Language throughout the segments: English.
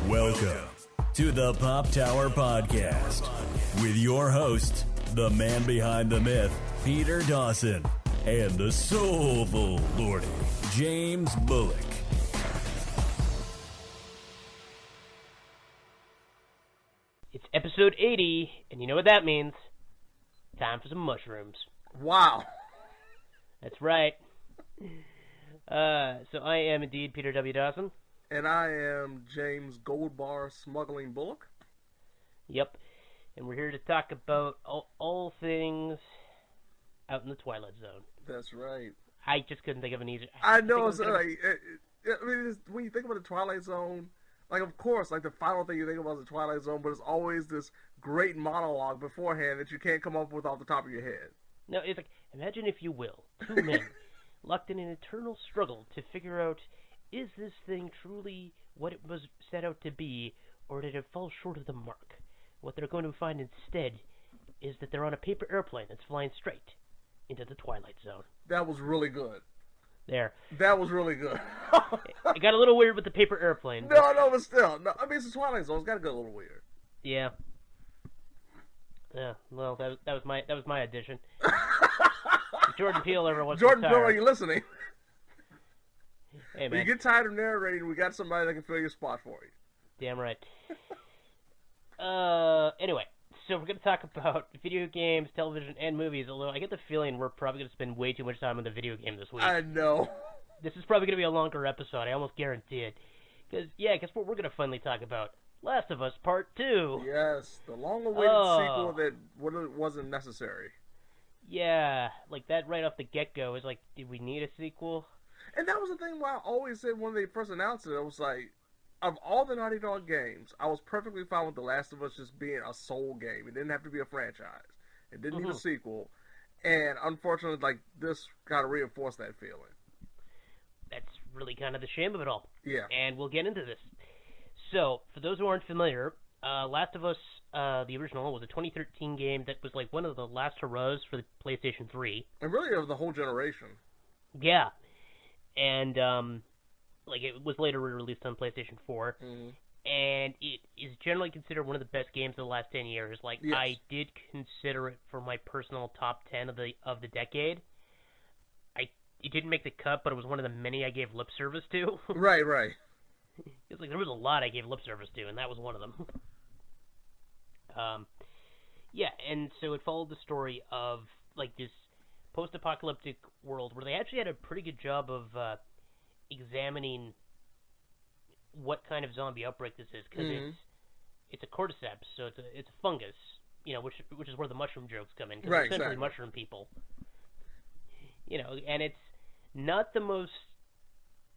Welcome to the Pop Tower Podcast with your host, the man behind the myth, Peter Dawson, and the Soulful Lordy, James Bullock. It's episode 80, and you know what that means. Time for some mushrooms. Wow. That's right. So I am indeed Peter W. Dawson. And I am James Goldbar Smuggling Bullock. Yep. And we're here to talk about all things out in the Twilight Zone. That's right. I just couldn't think of an easier... I know. It's when you think about the Twilight Zone, like, of course, like, the final thing you think about is the Twilight Zone, but it's always this great monologue beforehand that you can't come up with off the top of your head. No, it's like, imagine, if you will, two men locked in an eternal struggle to figure out, is this thing truly what it was set out to be, or did it fall short of the mark? What they're going to find instead is that they're on a paper airplane that's flying straight into the Twilight Zone. That was really good. There. That was really good. It got a little weird with the paper airplane. But still. No, I mean, it's the Twilight Zone. It's got to get a little weird. Yeah. Yeah, well, that was my addition. If Jordan Peele ever wants Jordan to Peele, are you listening? Hey, man. When you get tired of narrating, we got somebody that can fill your spot for you. Damn right. Anyway, so we're going to talk about video games, television, and movies, although I get the feeling we're probably going to spend way too much time on the video game this week. I know. This is probably going to be a longer episode, I almost guarantee it. Because, yeah, guess what we're going to finally talk about? Last of Us Part 2. Yes, the long-awaited sequel that wasn't necessary. Yeah, like that right off the get-go is like, did we need a sequel? And that was the thing why I always said when they first announced it, I was like, of all the Naughty Dog games, I was perfectly fine with The Last of Us just being a sole game. It didn't have to be a franchise. It didn't need a sequel. And unfortunately, like, this kind of reinforced that feeling. That's really kind of the shame of it all. Yeah. And we'll get into this. So, for those who aren't familiar, Last of Us, the original, was a 2013 game that was like one of the last hurrahs for the PlayStation 3. And really of the whole generation. Yeah. And, like, it was later re-released on PlayStation 4. Mm-hmm. And it is generally considered one of the best games of the last 10 years. Like, yes. I did consider it for my personal top 10 of the decade. It didn't make the cut, but it was one of the many I gave lip service to. Right. It's like there was a lot I gave lip service to, and that was one of them. Yeah, and so it followed the story of, like, this post-apocalyptic world where they actually had a pretty good job of examining what kind of zombie outbreak this is, because it's a cordyceps, so it's a fungus, you know, which is where the mushroom jokes come in, because they're essentially mushroom people. You know, and it's not the most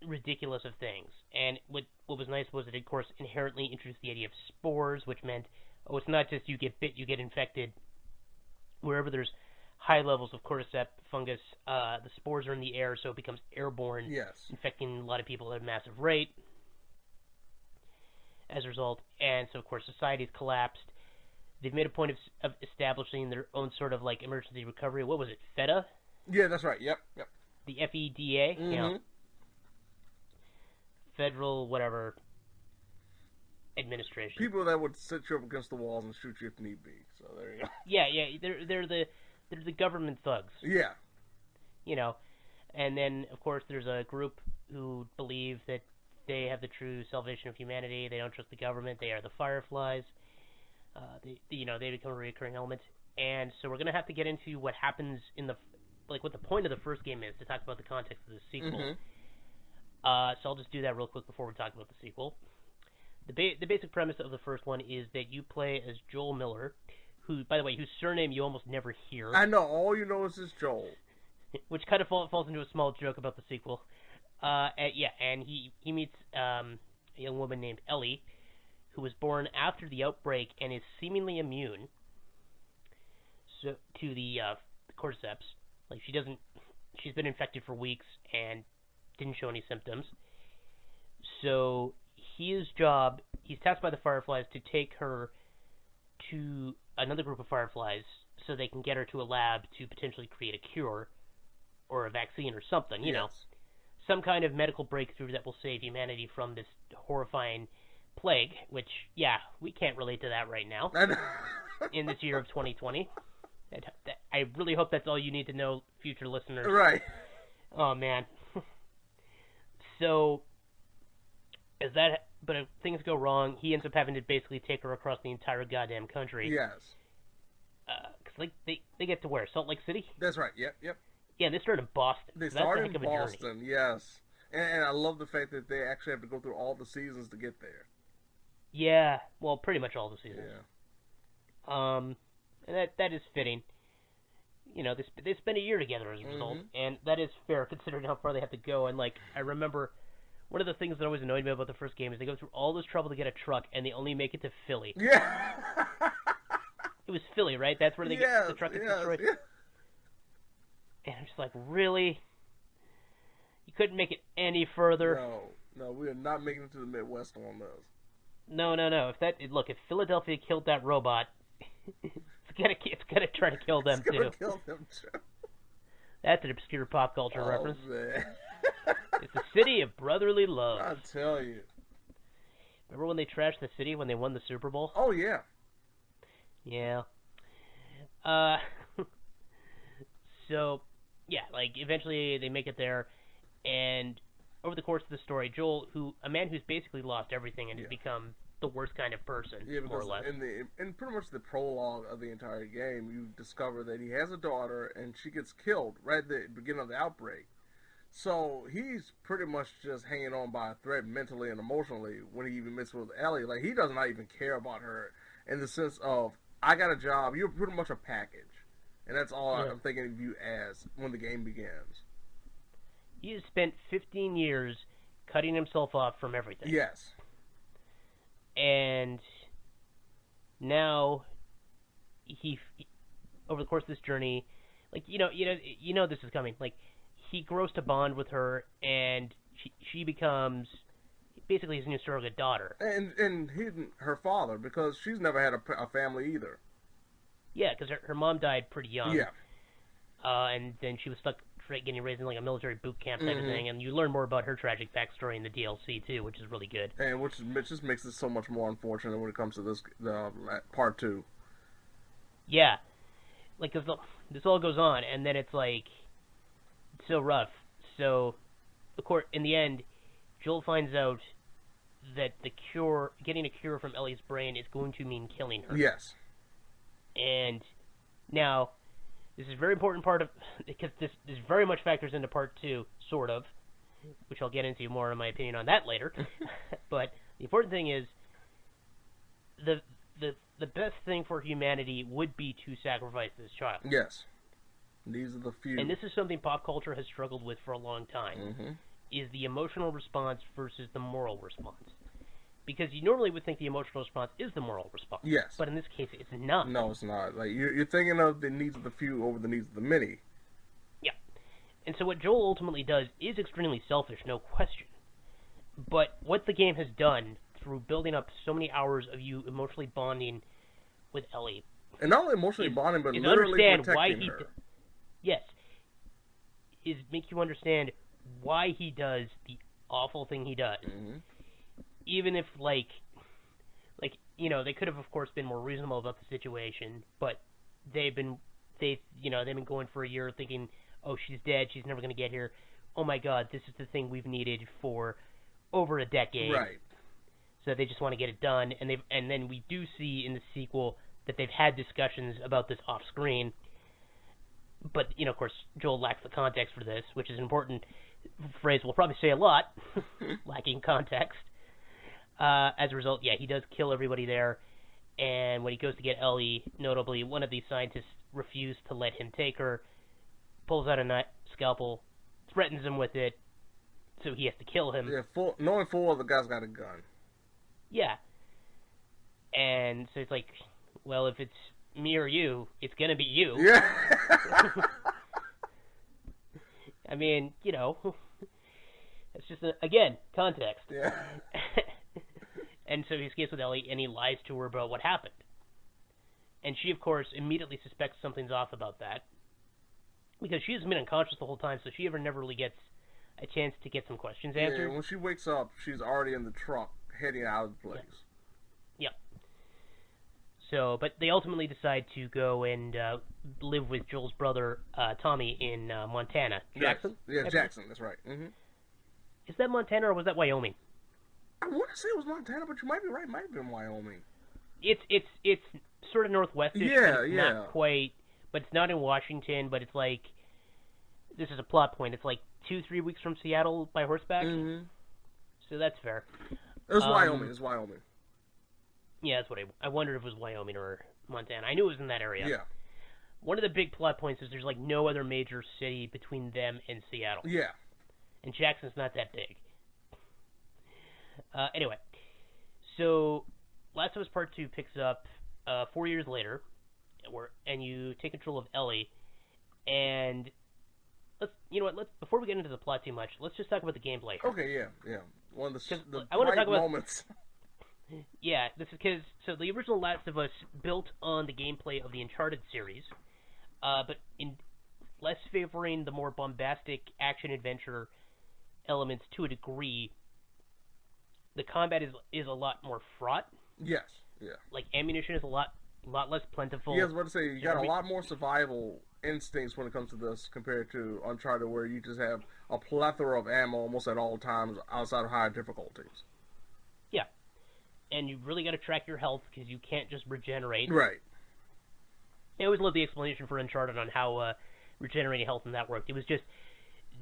ridiculous of things. And what was nice was it, of course, inherently introduced the idea of spores, which meant, it's not just you get bit, you get infected. Wherever there's high levels of cordyceps fungus, the spores are in the air, so it becomes airborne, infecting a lot of people at a massive rate as a result. And so, of course, society's collapsed. They've made a point of establishing their own sort of, like, emergency recovery. What was it, FEDA? Yeah, that's right. Yep. The FEDA? Mm-hmm. Yeah. Federal, whatever, administration. People that would sit you up against the walls and shoot you if need be. So there you go. Yeah. They're the government thugs. Yeah. You know, and then of course there's a group who believe that they have the true salvation of humanity. They don't trust the government. They are the Fireflies. They become a recurring element. And so we're gonna have to get into what happens in what the point of the first game is to talk about the context of the sequel. Mm-hmm. So I'll just do that real quick before we talk about the sequel. The basic premise of the first one is that you play as Joel Miller, who, by the way, whose surname you almost never hear. I know, all you know is this Joel. Which kind of falls into a small joke about the sequel. And he meets a young woman named Ellie, who was born after the outbreak and is seemingly immune to the cordyceps. Like, she's been infected for weeks and didn't show any symptoms. So he's tasked by the Fireflies to take her to another group of Fireflies so they can get her to a lab to potentially create a cure or a vaccine or something, you know. some kind of medical breakthrough that will save humanity from this horrifying plague, which, yeah, we can't relate to that right now in this year of 2020. I really hope that's all you need to know, future listeners. Right. Oh, man. So, but if things go wrong, he ends up having to basically take her across the entire goddamn country. Yes. Because, like, they get to where? Salt Lake City? That's right, yep. Yeah, they start in Boston. They so start that's a heck in of a Boston, journey. yes. And I love the fact that they actually have to go through all the seasons to get there. Yeah, well, pretty much all the seasons. Yeah. And that is fitting. You know, they spend a year together as a result, and that is fair considering how far they have to go. And, like, I remember one of the things that always annoyed me about the first game is they go through all this trouble to get a truck, and they only make it to Philly. Yeah. It was Philly, right? That's where they get the truck gets destroyed. Yeah. And I'm just like, really? You couldn't make it any further? No, we are not making it to the Midwest on this. No. If Philadelphia killed that robot, it's gonna try to kill them It's gonna too. kill them too. That's an obscure pop culture reference. Man. It's the city of brotherly love. I tell you. Remember when they trashed the city when they won the Super Bowl? Oh yeah. Yeah. So, yeah, like, eventually they make it there, and over the course of the story, Joel, a man who's basically lost everything and has become the worst kind of person, more or less. In pretty much the prologue of the entire game, you discover that he has a daughter, and she gets killed right at the beginning of the outbreak. So he's pretty much just hanging on by a thread mentally and emotionally when he even meets with Ellie. Like, he does not even care about her in the sense of, I got a job, you're pretty much a package. And that's all I'm thinking of you as when the game begins. He has spent 15 years cutting himself off from everything. Yes. And now he over the course of this journey, like, you know this is coming. Like, he grows to bond with her, and she becomes basically his new surrogate daughter. And he's her father, because she's never had a family either. Yeah, because her mom died pretty young. Yeah. And then she was stuck getting raised in like a military boot camp type of thing, and you learn more about her tragic backstory in the DLC too, which is really good. And which just makes it so much more unfortunate when it comes to this part 2. Yeah, like, cause this all goes on, and then it's like it's so rough. So, in the end, Joel finds out that getting a cure from Ellie's brain is going to mean killing her. Yes. And now, this is a very important part of, because this very much factors into part 2, sort of, which I'll get into more in my opinion on that later. But the important thing is, the best thing for humanity would be to sacrifice this child. Yes. These are the few. And this is something pop culture has struggled with for a long time, is the emotional response versus the moral response. Because you normally would think the emotional response is the moral response. Yes. But in this case, it's not. No, it's not. Like, you're thinking of the needs of the few over the needs of the many. Yeah. And so what Joel ultimately does is extremely selfish, no question. But what the game has done through building up so many hours of you emotionally bonding with Ellie, and not only emotionally bonding, but literally protecting her. Yes. Is make you understand why he does the awful thing he does. Even if, like, you know, they could have, of course, been more reasonable about the situation, but they've been going for a year thinking, oh, she's dead, she's never going to get here. Oh my God, this is the thing we've needed for over a decade. Right. So they just want to get it done, and then we do see in the sequel that they've had discussions about this off screen. But, you know, of course, Joel lacks the context for this, which is an important phrase we'll probably say a lot, lacking context. As a result, yeah, he does kill everybody there, and when he goes to get Ellie, notably, one of these scientists refused to let him take her, pulls out a scalpel, threatens him with it, so he has to kill him. Yeah, knowing full well the guy's got a gun. Yeah. And so it's like, well, if it's me or you, it's gonna be you. Yeah. I mean, you know, it's just, again, context. Yeah. And so he escapes with Ellie, and he lies to her about what happened. And she, of course, immediately suspects something's off about that, because she's been unconscious the whole time, so she never really gets a chance to get some questions Yeah, answered. when she wakes up, she's already in the truck heading out of the place. Yeah. So, but they ultimately decide to go and live with Joel's brother, Tommy, in Montana. Jackson? Yeah, Jackson, that's right. Is that Montana or was that Wyoming? I want to say it was Montana, but you might be right. It might have been Wyoming. It's sort of northwestish. Yeah, but it's not quite, but it's not in Washington, but it's like, this is a plot point, it's like 2-3 weeks from Seattle by horseback. So that's fair. It was Wyoming. It's Wyoming. Yeah, that's what I wondered if it was Wyoming or Montana. I knew it was in that area. Yeah. One of the big plot points is there's like no other major city between them and Seattle. Yeah. And Jackson's not that big. Anyway, so Last of Us Part 2 picks up 4 years later, and you take control of Ellie, and before we get into the plot too much, let's just talk about the gameplay. Okay, yeah. One of the I want to bright talk about moments. Yeah, this is because the original Last of Us built on the gameplay of the Uncharted series, but in less favoring the more bombastic action-adventure elements to a degree. The combat is a lot more fraught. Yes, yeah. Like, ammunition is a lot less plentiful. Yeah, I was about to say, you got a lot more survival instincts when it comes to this compared to Uncharted, where you just have a plethora of ammo almost at all times outside of higher difficulties. Yeah. And you really got to track your health because you can't just regenerate. Right. I always love the explanation for Uncharted on how regenerating health and that worked. It was just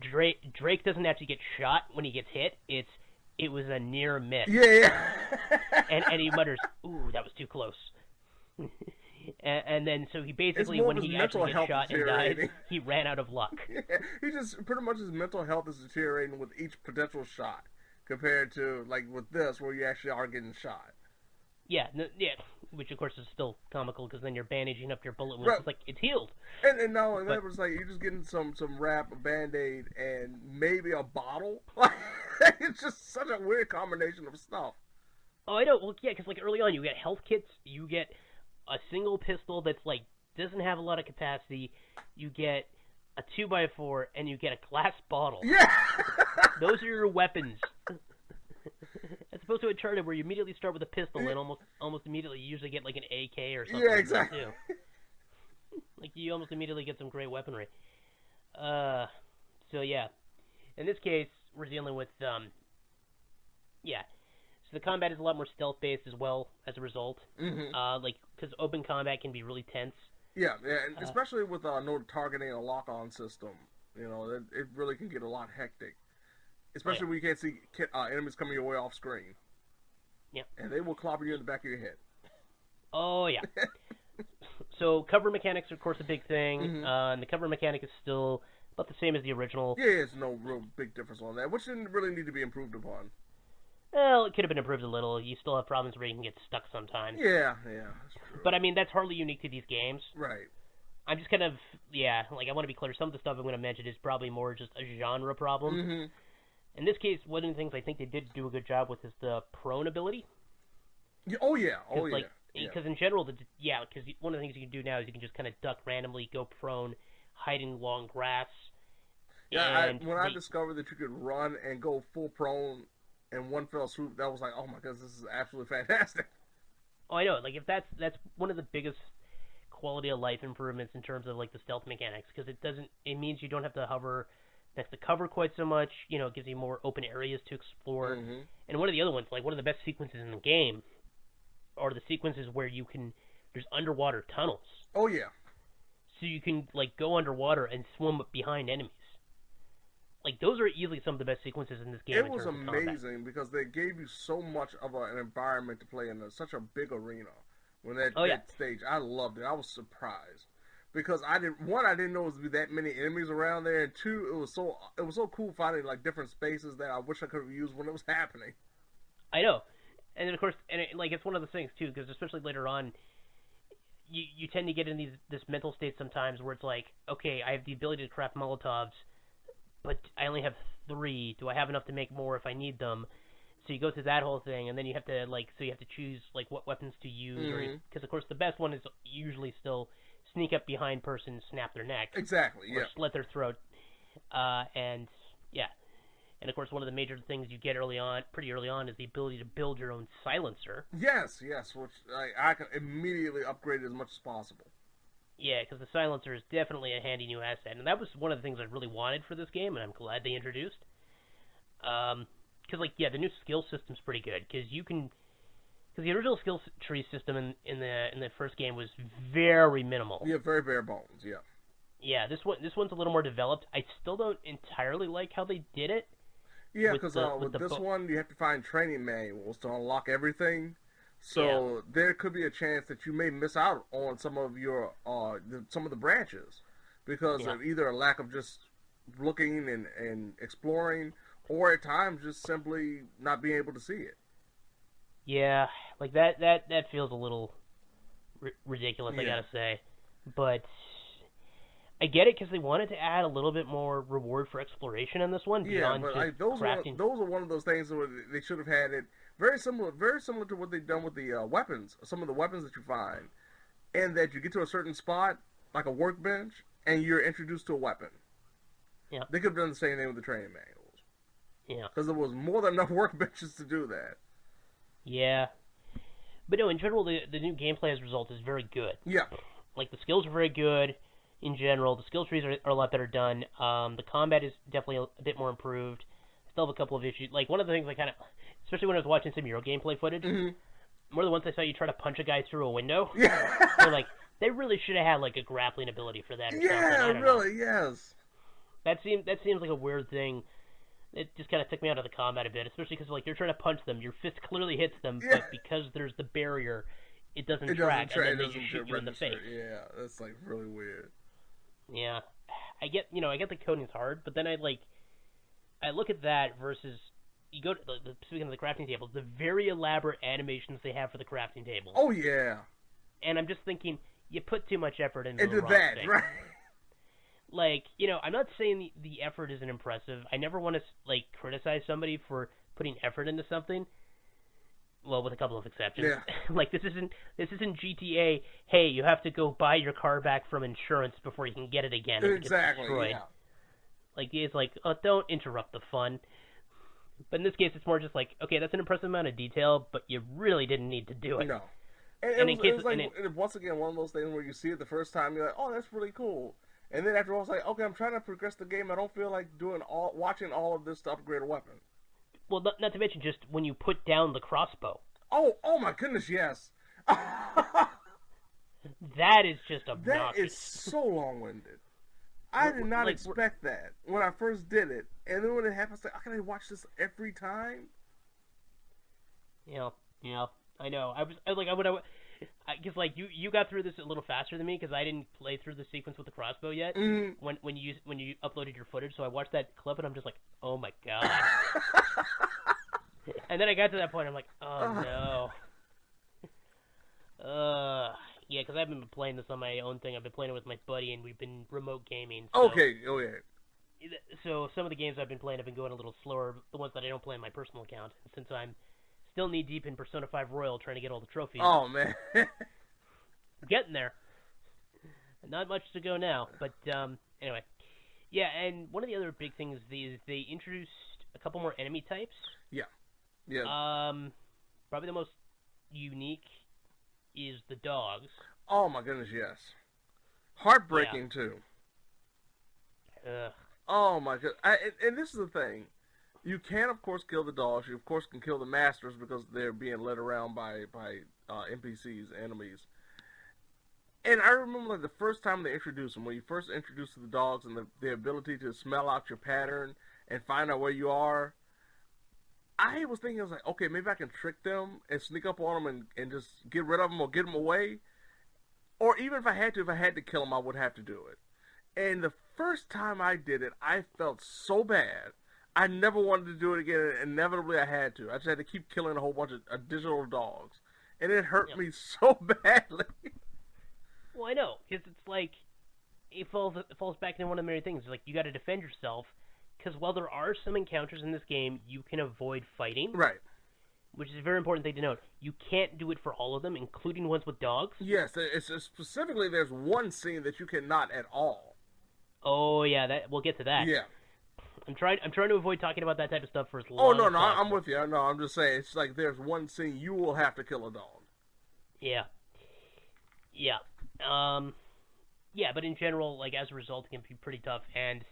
Drake doesn't actually get shot when he gets hit. It was a near miss. Yeah. and he mutters, "Ooh, that was too close." and then so he basically, when he actually gets shot and dies, he ran out of luck. Yeah, he just pretty much his mental health is deteriorating with each potential shot, compared to like with this where you actually are getting shot. Yeah, which of course is still comical because then you're bandaging up your bullet wounds. Right. It's like it's healed. And now and that was like you're just getting some wrap, a Band-Aid, and maybe a bottle. It's just such a weird combination of stuff. Oh, I know. Well, yeah, because like early on you get health kits, you get a single pistol that's like doesn't have a lot of capacity, you get a 2x4, and you get a glass bottle. Yeah. Those are your weapons. As opposed to Uncharted, where you immediately start with a pistol and almost immediately you usually get like an AK or something. Yeah, exactly. Like that too. Like you almost immediately get some great weaponry. So yeah, in this case we're dealing with So the combat is a lot more stealth based as well as a result. Like because open combat can be really tense. Yeah, and especially with no targeting and lock-on system. You know, it really can get a lot hectic. Especially when you can't see enemies coming your way off screen. Yeah. And they will clobber you in the back of your head. Oh, yeah. So cover mechanics are, of course, a big thing. And the cover mechanic is still about the same as the original. Yeah, there's no real big difference on that, which didn't really need to be improved upon. Well, it could have been improved a little. You still have problems where you can get stuck sometimes. Yeah, that's true. But, I mean, that's hardly unique to these games. Right. I'm just kind of, I want to be clear. Some of the stuff I'm going to mention is probably more just a genre problem. In this case, one of the things I think they did do a good job with is the prone ability. Oh, yeah. Because in general, because one of the things you can do now is you can just kind of duck randomly, go prone, hide in long grass. Yeah, when I discovered that you could run and go full prone in one fell swoop, that was like, oh my goodness, this is absolutely fantastic. Oh, I know. Like, if that's one of the biggest quality of life improvements in terms of like the stealth mechanics, because it means you don't have to hover next to cover quite so much. You know, it gives you more open areas to explore. And one of the other ones, like one of the best sequences in the game, are the sequences where there's underwater tunnels. Oh yeah. So you can like go underwater and swim behind enemies. Like those are easily some of the best sequences in this game. It was amazing because they gave you so much of an environment to play in such a big arena. When that stage, I loved it. I was surprised. Because I didn't know it would be that many enemies around there, and two, it was so cool finding like different spaces that I wish I could have used when it was happening. I know, and then of course, it's one of the things too, because especially later on, you tend to get in this mental state sometimes where it's like, okay, I have the ability to craft Molotovs, but I only have 3. Do I have enough to make more if I need them? So you go through that whole thing, and then you have to choose like what weapons to use, because of course the best one is usually still sneak up behind person, snap their neck. Exactly, or slit their throat. And, yeah. And of course, one of the major things you get pretty early on, is the ability to build your own silencer. Yes, which I can immediately upgrade as much as possible. Yeah, because the silencer is definitely a handy new asset, and that was one of the things I really wanted for this game, and I'm glad they introduced. Because the new skill system's pretty good, because the original skill tree system in the first game was very minimal. Yeah, very bare bones. Yeah. Yeah, this one's a little more developed. I still don't entirely like how they did it. Yeah, because with this one, you have to find training manuals to unlock everything. So there could be a chance that you may miss out on some of your some of the branches because of either a lack of just looking and exploring, or at times just simply not being able to see it. Yeah, that feels a little ridiculous, I gotta say. But I get it, because they wanted to add a little bit more reward for exploration in this one. Yeah, but those are one of those things where they should have had it very similar to what they've done with the weapons. Some of the weapons that you find, and that you get to a certain spot, like a workbench, and you're introduced to a weapon. Yeah, they could have done the same thing with the training manuals. Yeah, because there was more than enough workbenches to do that. Yeah, but no, in general, the new gameplay as a result is very good. Yeah, the skills are very good. In general, the skill trees are a lot better done. The combat is definitely a bit more improved. I still have a couple of issues. One of the things especially when I was watching some Euro gameplay footage, more than once I saw you try to punch a guy through a window. Yeah. They really should have had a grappling ability for that. Or something. Really, yes. That seems like a weird thing. It just kind of took me out of the combat a bit, especially because you're trying to punch them, your fist clearly hits them, but because there's the barrier, it doesn't track, and then they just shoot you in the face. Yeah, that's really weird. Yeah, I get the coding's hard, but then I look at that versus you go to speaking of the crafting tables, the very elaborate animations they have for the crafting tables. Oh yeah, and I'm just thinking you put too much effort into that, thing. Right? I'm not saying the effort isn't impressive. I never want to criticize somebody for putting effort into something. Well, with a couple of exceptions. Yeah. This isn't GTA. Hey, you have to go buy your car back from insurance before you can get it again. Exactly. Yeah. It's don't interrupt the fun. But in this case, it's more just okay, that's an impressive amount of detail, but you really didn't need to do it. No. Once again, one of those things where you see it the first time, you're like, oh, that's really cool. And then after all, it's okay, I'm trying to progress the game. I don't feel like watching all of this to upgrade a weapon. Well, not to mention just when you put down the crossbow. Oh my goodness, yes. That is just obnoxious. That is so long-winded. I did not expect that when I first did it. And then when it happened, I was like, can I watch this every time? Yeah, I know. I guess you got through this a little faster than me because I didn't play through the sequence with the crossbow yet. Mm-hmm. When you uploaded your footage, so I watched that clip and I'm just like, oh my god. And then I got to that point, I'm like, oh no. Yeah, because I haven't been playing this on my own thing. I've been playing it with my buddy, and we've been remote gaming. So, okay. So some of the games I've been playing have been going a little slower. The ones that I don't play on my personal account, since I'm still knee deep in Persona 5 Royal, trying to get all the trophies. Oh man, getting there. Not much to go now, but anyway. Yeah, and one of the other big things is they introduced a couple more enemy types. Yeah. Probably the most unique is the dogs. Oh my goodness, yes. Heartbreaking too. Oh my god! And this is the thing: you can, of course, kill the dogs. You, of course, can kill the masters because they're being led around by NPCs, enemies. And I remember the first time they introduced them, when you first introduced the dogs and the ability to smell out your pattern and find out where you are. I was thinking, okay, maybe I can trick them and sneak up on them and just get rid of them or get them away. Or even if I had to kill them, I would have to do it. And the first time I did it, I felt so bad. I never wanted to do it again, and inevitably I had to. I just had to keep killing a whole bunch of additional dogs. And it hurt me so badly. Well, I know, because it's it falls back into one of the many things. You got to defend yourself. Because while there are some encounters in this game, you can avoid fighting. Right. Which is a very important thing to note. You can't do it for all of them, including ones with dogs. Yes, specifically there's one scene that you cannot at all. Oh, yeah, we'll get to that. Yeah. I'm trying to avoid talking about that type of stuff for as long. Oh no, as possible. I'm with you. No, I'm just saying it's like there's one scene you will have to kill a dog. Yeah. Yeah. Yeah, but in general, like, as a result, it can be pretty tough, and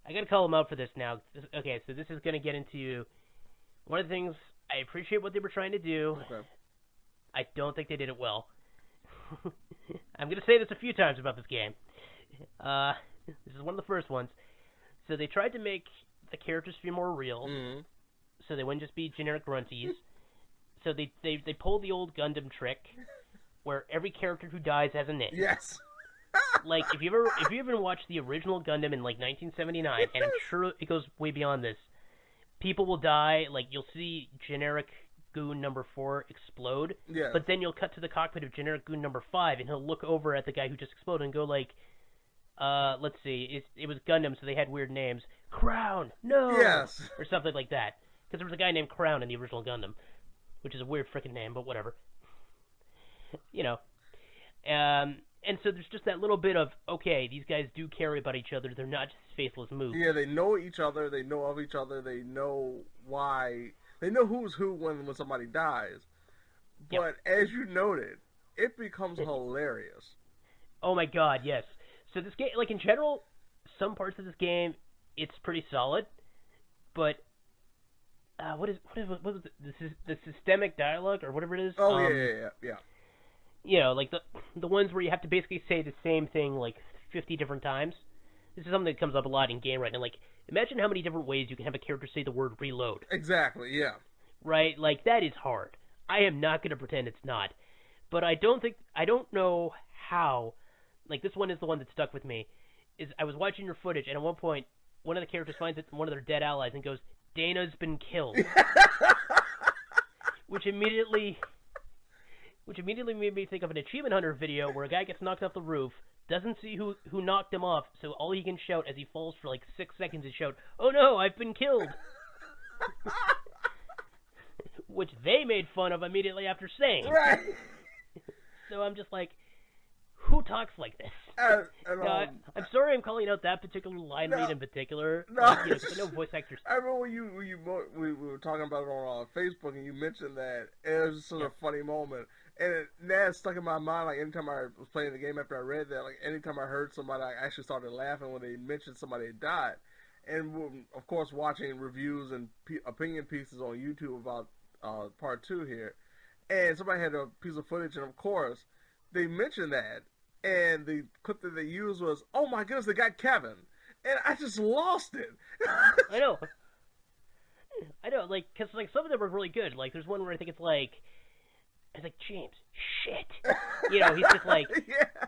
I gotta call them out for this now. Okay, so this is gonna get into one of the things. I appreciate what they were trying to do. Okay. I don't think they did it well. I'm gonna say this a few times about this game. This is one of the first ones. So they tried to make the characters feel more real, so they wouldn't just be generic grunties. So they pulled the old Gundam trick, where every character who dies has a name. Yes. Like, if you ever watched the original Gundam in, like, 1979, and I'm sure it goes way beyond this, people will die, like, you'll see generic Goon number 4 explode, Yes. but then you'll cut to the cockpit of generic Goon number 5, and he'll look over at the guy who just exploded and go, like, let's see, it was Gundam, so they had weird names. Crown! No! Yes. Or something like that. Because there was a guy named Crown in the original Gundam, which is a weird freaking name, but whatever. You know. And so there's just that little bit of, okay, these guys do care about each other. They're not just faceless moves. Yeah, they know each other. They know of each other. They know why. They know who's who when somebody dies. But as you noted, it becomes hilarious. Oh my god, yes. So this game, like, in general, some parts of this game, it's pretty solid. But what is the systemic dialogue or whatever it is? Oh yeah. You know, like the ones where you have to basically say the same thing like 50 different times. This is something that comes up a lot in game right now. Like, imagine how many different ways you can have a character say the word reload. Exactly, yeah. Right? Like, that is hard. I am not going to pretend it's not. But I don't know how, like, this one is the one that stuck with me, is I was watching your footage, and at one point, one of the characters finds it in one of their dead allies and goes, "Dana's been killed." Which immediately made me think of an Achievement Hunter video where a guy gets knocked off the roof, doesn't see who knocked him off, so all he can shout as he falls for like 6 seconds is shout, "Oh no, I've been killed!" Which they made fun of immediately after saying. Right. So I'm just like, who talks like this? I'm sorry I'm calling out that particular line read in particular. No. You know, 'cause I know voice actors. I remember we were talking about it on Facebook, and you mentioned that, and it was just such a funny moment. And that stuck in my mind, like, anytime I was playing the game after I read that, like, anytime I heard somebody, I actually started laughing when they mentioned somebody had died. And, of course, watching reviews and opinion pieces on YouTube about part 2 here. And somebody had a piece of footage, and, of course, they mentioned that. And the clip that they used was, "Oh, my goodness, they got Kevin." And I just lost it. I know, like, because, like, some of them are really good. Like, there's one where I think it's like, "James, shit." You know, he's just like, yeah.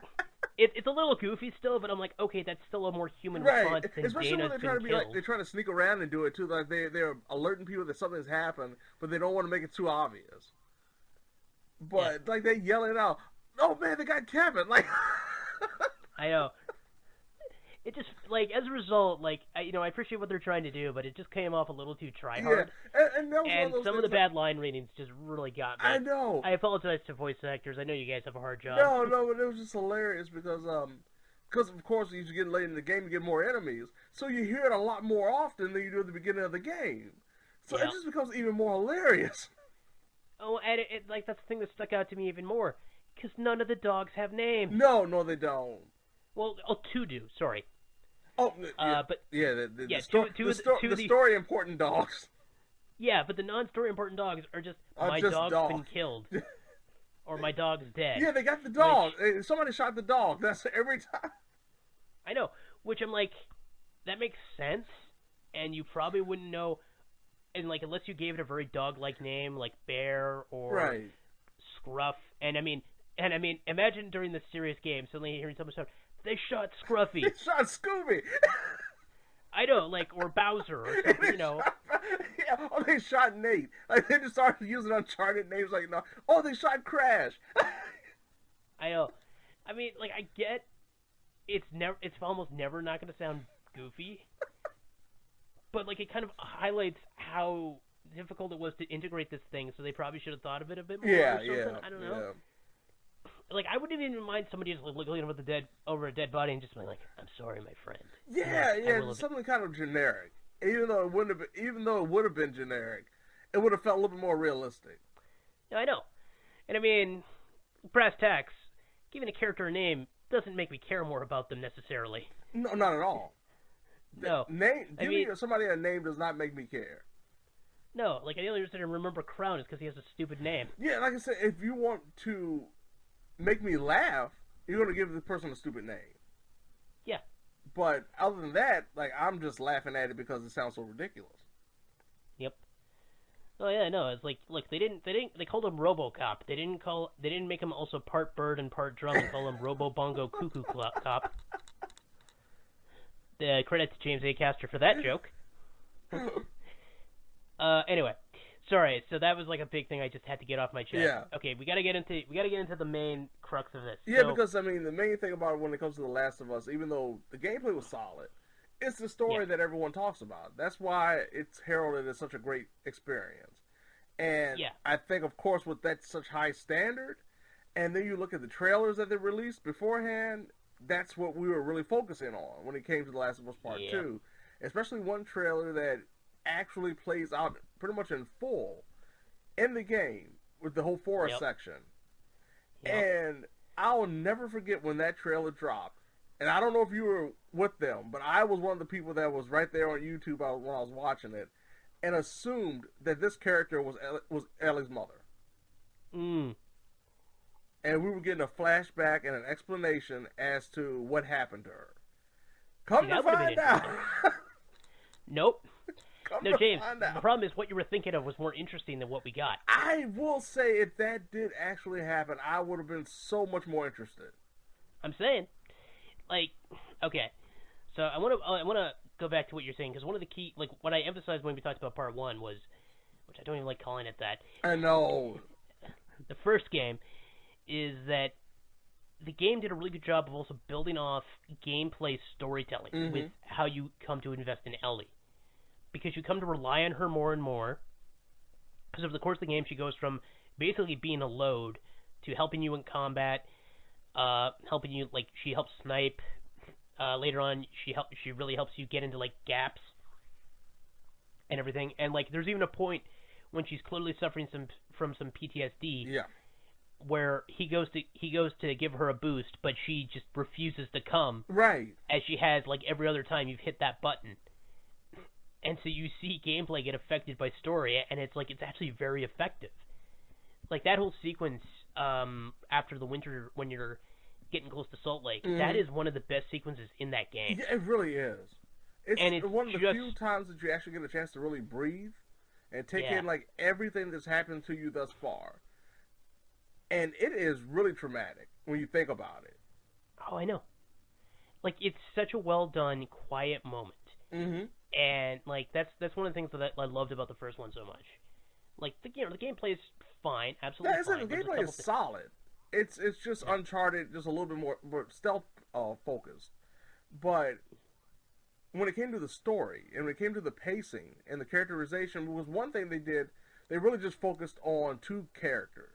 It's a little goofy still, but I'm like, okay, that's still a more human response than Especially Dana's when they're trying to be killed. like, they're trying to sneak around and do it too. Like they're alerting people that something's happened, but they don't want to make it too obvious. But like they yell it out, "Oh man, they got Kevin!" Like, I know. It just, like, as a result, like, I appreciate what they're trying to do, but it just came off a little too try-hard. Yeah. And, that was and one of those some of the things, bad line readings just really got me. I know. I apologize to voice actors. I know you guys have a hard job. No, but it was just hilarious because of course, as you get late in the game, you get more enemies, so you hear it a lot more often than you do at the beginning of the game. So it just becomes even more hilarious. Oh, and it like, that's the thing that stuck out to me even more, because none of the dogs have names. No, they don't. Well, 2 do. Sorry. Oh, but the story important dogs. Yeah, but the non-story important dogs are just my dog's been killed, or my dog's dead. Yeah, they got the dog. Somebody shot the dog. That's every time. I know, which I'm like, that makes sense, and you probably wouldn't know, and like unless you gave it a very dog-like name, like Bear or Scruff, and I mean, imagine during this serious game suddenly hearing someone shout, "They shot Scruffy." They shot Scooby. I know, like, or Bowser, or something, you know. They shot Nate. Like, they just started using Uncharted names, like, no. Oh, they shot Crash. I know. I mean, like, I get it's almost never not going to sound goofy, but, like, it kind of highlights how difficult it was to integrate this thing, so they probably should have thought of it a bit more or something. I don't know. Yeah. Like, I wouldn't even mind somebody just looking over a dead body and just being like, "I'm sorry, my friend." Yeah, something kind of generic. Even though it would have been generic, it would have felt a little bit more realistic. Yeah, I know. And I mean, brass tacks, giving a character a name doesn't make me care more about them necessarily. No, not at all. No. Giving somebody a name does not make me care. No, like the only reason I remember Crown is because he has a stupid name. Yeah, like I said, if you want to make me laugh, you're going to give the person a stupid name. Yeah. But other than that, like, I'm just laughing at it because it sounds so ridiculous. Yep. Oh yeah, no, it's like, look, they called him RoboCop. They didn't make him also part bird and part drum and call him Robo Bongo Cuckoo Cop. The credit to James A. Caster for that joke. Anyway, sorry. So that was like a big thing I just had to get off my chest. Yeah. Okay, we gotta get into the main crux of this. Yeah, because I mean, the main thing about it when it comes to The Last of Us, even though the gameplay was solid, it's the story that everyone talks about. That's why it's heralded as such a great experience. And I think, of course, with that such high standard, and then you look at the trailers that they released beforehand, that's what we were really focusing on when it came to The Last of Us Part 2. Especially one trailer that actually plays out pretty much in full in the game with the whole forest section. And I'll never forget when that trailer dropped. And I don't know if you were with them, but I was one of the people that was right there on YouTube when I was watching it and assumed that this character was Ellie's mother. Mm. And we were getting a flashback and an explanation as to what happened to her. Come to find out. Nope. No, James, the problem is what you were thinking of was more interesting than what we got. I will say if that did actually happen, I would have been so much more interested. I'm saying, like, okay, so I want to go back to what you're saying, because one of the key, like, what I emphasized when we talked about Part 1 was, which I don't even like calling it that. I know. The first game is that the game did a really good job of also building off gameplay storytelling with how you come to invest in Ellie. Because you come to rely on her more and more. Because over the course of the game, she goes from basically being a load to helping you in combat, helping you, like, she helps snipe. Later on, she really helps you get into, like, gaps and everything. And, like, there's even a point when she's clearly suffering from some PTSD. Yeah. Where he goes to give her a boost, but she just refuses to come. Right. As she has, like, every other time you've hit that button. And so you see gameplay get affected by story, and it's actually very effective. Like, that whole sequence after the winter when you're getting close to Salt Lake, that is one of the best sequences in that game. Yeah, it really is. It's one of the few times that you actually get a chance to really breathe and take in, like, everything that's happened to you thus far. And it is really traumatic when you think about it. Oh, I know. Like, it's such a well-done, quiet moment. Mm-hmm. And, like, that's one of the things that I loved about the first one so much. Like, the gameplay is fine, absolutely fine. The gameplay is solid. It's just Uncharted, just a little bit more stealth focused. But when it came to the story, and when it came to the pacing and the characterization, was one thing they did. They really just focused on two characters.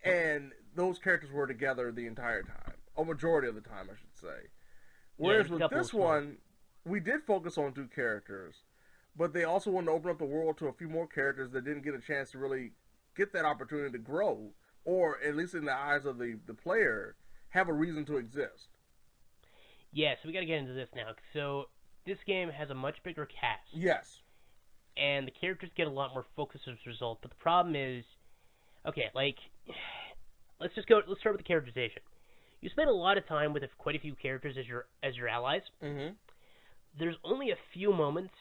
And those characters were together the entire time. A majority of the time, I should say. Whereas with this one, we did focus on two characters, but they also wanted to open up the world to a few more characters that didn't get a chance to really get that opportunity to grow, or at least in the eyes of the player, have a reason to exist. Yeah, so we got to get into this now. So this game has a much bigger cast. Yes. And the characters get a lot more focus as a result, but the problem is, okay, like, let's start with the characterization. You spend a lot of time with quite a few characters as your allies. Mm-hmm. There's only a few moments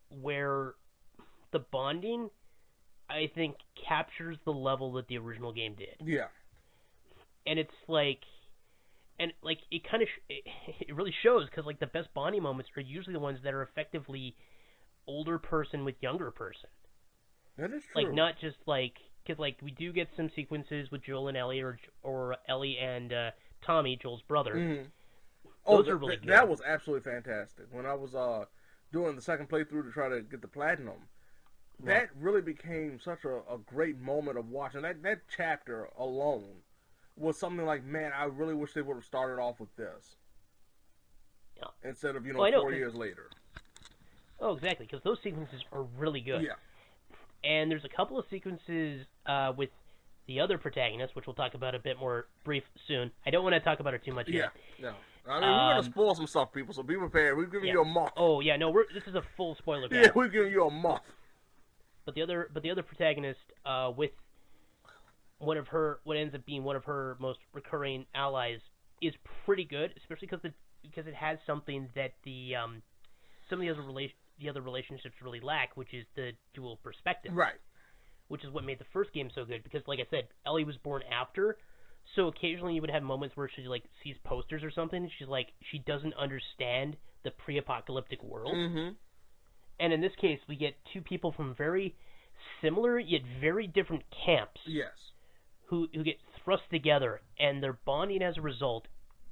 where the bonding, I think, captures the level that the original game did. Yeah. And it's like, it kind of, it really shows, because, like, the best bonding moments are usually the ones that are effectively older person with younger person. That is true. Like, not just, like, because, like, we do get some sequences with Joel and Ellie, or Ellie and Tommy, Joel's brother. Mm-hmm. Those are really good. That was absolutely fantastic. When I was doing the second playthrough to try to get the platinum, that really became such a great moment of watching. That chapter alone was something like, man, I really wish they would have started off with this. Yeah. Instead of, 4 years later. Oh, exactly, because those sequences are really good. Yeah. And there's a couple of sequences with the other protagonist, which we'll talk about a bit more brief soon. I don't want to talk about her too much yet. Yeah, no. I mean, we're going to spoil some stuff, people, so be prepared. We're giving you a month. Oh, yeah, no, this is a full spoiler cast. Yeah, we're giving you a month. But the other protagonist, with what ends up being one of her most recurring allies, is pretty good, especially because it has something that some of the other relationships really lack, which is the dual perspective. Right. Which is what made the first game so good, because, like I said, Ellie was born after, so occasionally you would have moments where she, like, sees posters or something, and she doesn't understand the pre-apocalyptic world. Mm-hmm. And in this case, we get two people from very similar, yet very different camps. Yes. Who get thrust together, and their bonding as a result,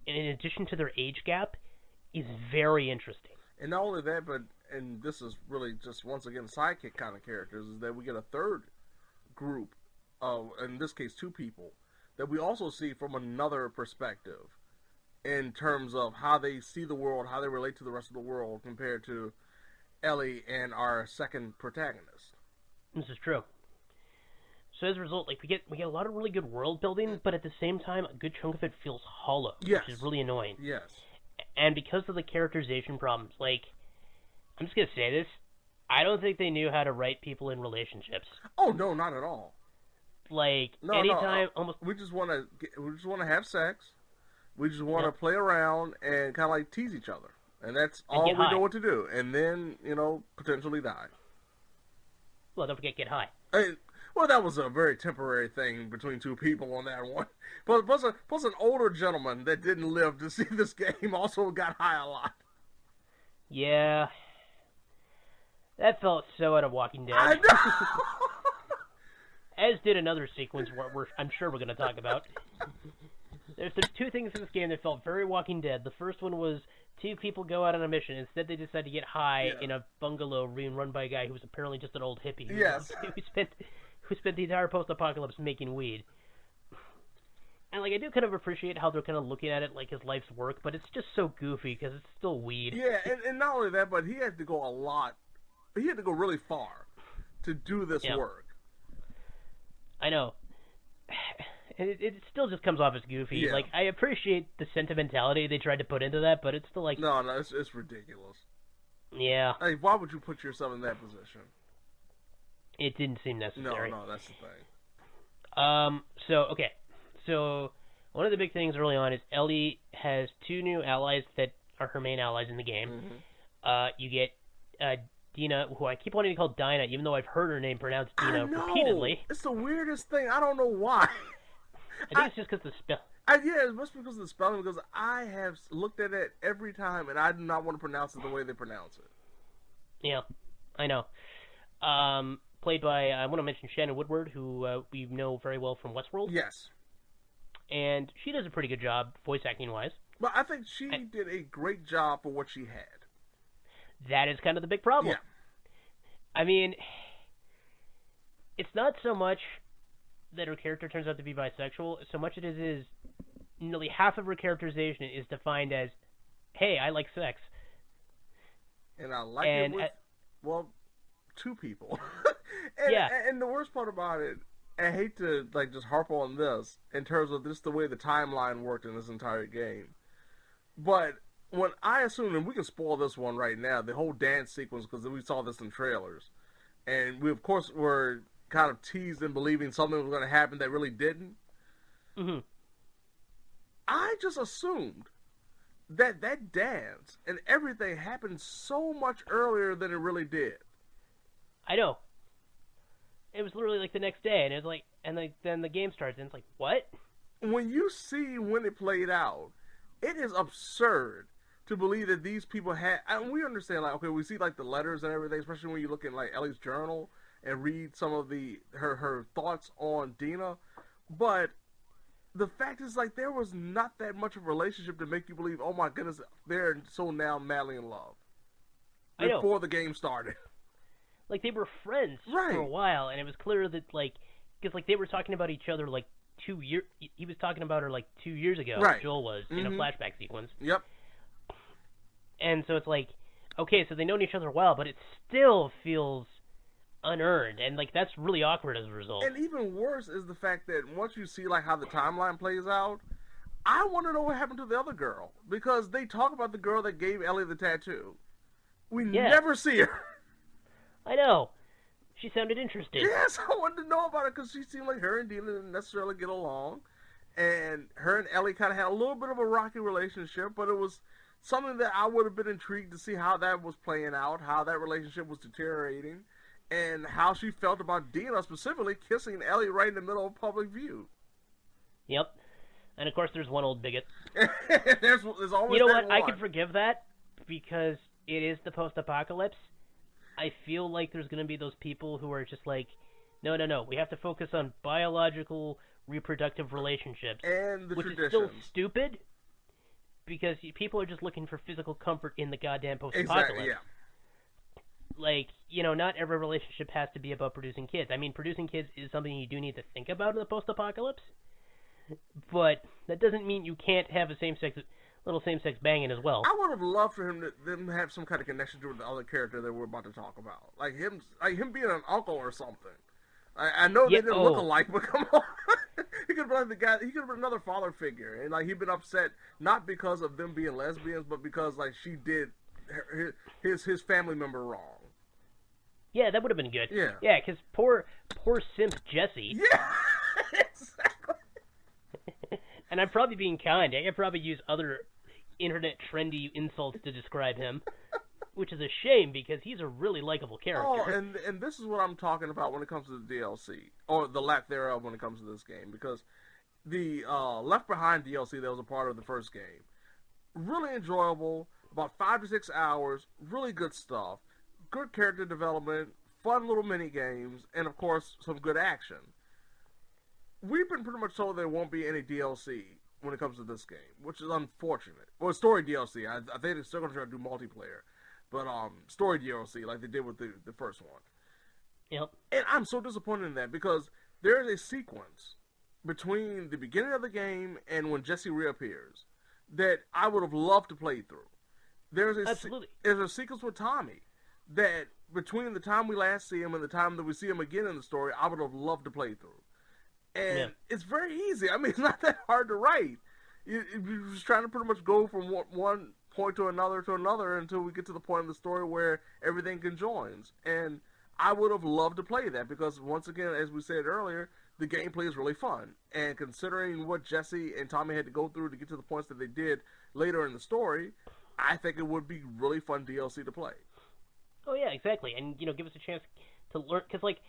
in addition to their age gap, is very interesting. And not only that, but, and this is really just, once again, sidekick kind of characters, is that we get a third group of, in this case, two people, that we also see from another perspective in terms of how they see the world, how they relate to the rest of the world compared to Ellie and our second protagonist. This is true. So as a result, like we get a lot of really good world building, but at the same time, a good chunk of it feels hollow, yes. which is really annoying. Yes. And because of the characterization problems, like, I'm just gonna say this, I don't think they knew how to write people in relationships. Oh no, not at all. Like anytime, almost. We just want to have sex. We just want to play around and kind of like tease each other, and that's all we know what to do. And then potentially die. Well, don't forget get high. Well, that was a very temporary thing between two people on that one. But plus an older gentleman that didn't live to see this game also got high a lot. Yeah. That felt so out of Walking Dead. I know! As did another sequence I'm sure we're going to talk about. There's two things in this game that felt very Walking Dead. The first one was two people go out on a mission. Instead, they decide to get high in a bungalow being run by a guy who was apparently just an old hippie. Yes. Who spent the entire post-apocalypse making weed. And, like, I do kind of appreciate how they're kind of looking at it like his life's work, but it's just so goofy because it's still weed. Yeah, and not only that, but he had to go a lot. He had to go really far to do this work. I know. And it still just comes off as goofy. Yeah. Like, I appreciate the sentimentality they tried to put into that, but it's still like... No, it's ridiculous. Yeah. Like, why would you put yourself in that position? It didn't seem necessary. No, that's the thing. So one of the big things early on is Ellie has two new allies that are her main allies in the game. Mm-hmm. You get Dina, who I keep wanting to call Dinah, even though I've heard her name pronounced Dina repeatedly. It's the weirdest thing. I don't know why. I think it's just because the spell. Yeah, it must be because of the spelling, because I have looked at it every time, and I do not want to pronounce it the way they pronounce it. Yeah, I know. Played by, I want to mention Shannon Woodward, who we know very well from Westworld. Yes. And she does a pretty good job, voice acting-wise. But I think she did a great job for what she had. That is kind of the big problem. Yeah. I mean, it's not so much that her character turns out to be bisexual, so much it is nearly half of her characterization is defined as, hey, I like sex. And I like it with, two people. And the worst part about it, I hate to just harp on this in terms of just the way the timeline worked in this entire game, but when I assumed, and we can spoil this one right now, the whole dance sequence, because we saw this in trailers, and we of course were kind of teased in believing something was going to happen that really didn't. Mm-hmm. I just assumed that dance and everything happened so much earlier than it really did. I know. It was literally like the next day, and it was like, then the game starts, and it's like, what? When you see when it played out, it is absurd to believe that these people had. And we understand, like, okay, we see like the letters and everything, especially when you look in like Ellie's journal and read some of her thoughts on Dina. But the fact is, like, there was not that much of a relationship to make you believe, oh my goodness, they're so now madly in love. Before the game started. Like, they were friends for a while, and it was clear that, like, because, like, they were talking about each other, like, 2 years... He was talking about her, like, 2 years ago, Joel was, in a flashback sequence. Yep. And so it's like, okay, so they know each other well, but it still feels unearned, and like that's really awkward as a result. And even worse is the fact that once you see like how the timeline plays out, I want to know what happened to the other girl, because they talk about the girl that gave Ellie the tattoo. We never see her. I know. She sounded interesting. Yes, I wanted to know about it because she seemed like her and Dina didn't necessarily get along, and her and Ellie kind of had a little bit of a rocky relationship, but it was something that I would have been intrigued to see how that was playing out, how that relationship was deteriorating, and how she felt about Dina specifically kissing Ellie right in the middle of public view. Yep. And of course, there's one old bigot. there's always. You know what? One. I can forgive that because it is the post-apocalypse. I feel like there's going to be those people who are just like, no, we have to focus on biological reproductive relationships, and the which traditions. is still stupid because people are just looking for physical comfort in the goddamn post-apocalypse. Exactly. Yeah. Like, not every relationship has to be about producing kids. I mean, producing kids is something you do need to think about in the post-apocalypse. But that doesn't mean you can't have a little same-sex banging as well. I would have loved for them to have some kind of connection to the other character that we're about to talk about, like him being an uncle or something. I know they didn't look alike, but come on, he could have been like the guy. He could have been another father figure, and like he'd been upset not because of them being lesbians, but because like she did his family member wrong. Yeah, that would have been good. Yeah, because poor simp Jesse. Yeah, exactly. And I'm probably being kind. I could probably use other internet trendy insults to describe him, which is a shame because he's a really likable character. Oh, and this is what I'm talking about when it comes to the DLC, or the lack thereof when it comes to this game, because the Left Behind DLC that was a part of the first game, really enjoyable, about 5 to 6 hours, really good stuff, good character development, fun little mini games, and of course some good action. We've been pretty much told there won't be any DLC when it comes to this game, which is unfortunate. Well, story DLC. I think they're still going to try to do multiplayer. But story DLC, like they did with the first one. Yep. And I'm so disappointed in that, because there is a sequence between the beginning of the game and when Jesse reappears that I would have loved to play through. Absolutely. There's a sequence with Tommy that between the time we last see him and the time that we see him again in the story, I would have loved to play through. And it's very easy. I mean, it's not that hard to write. You're just trying to pretty much go from one point to another until we get to the point of the story where everything conjoins. And I would have loved to play that because, once again, as we said earlier, the gameplay is really fun. And considering what Jesse and Tommy had to go through to get to the points that they did later in the story, I think it would be really fun DLC to play. Oh, yeah, exactly. And, give us a chance to learn, because, like,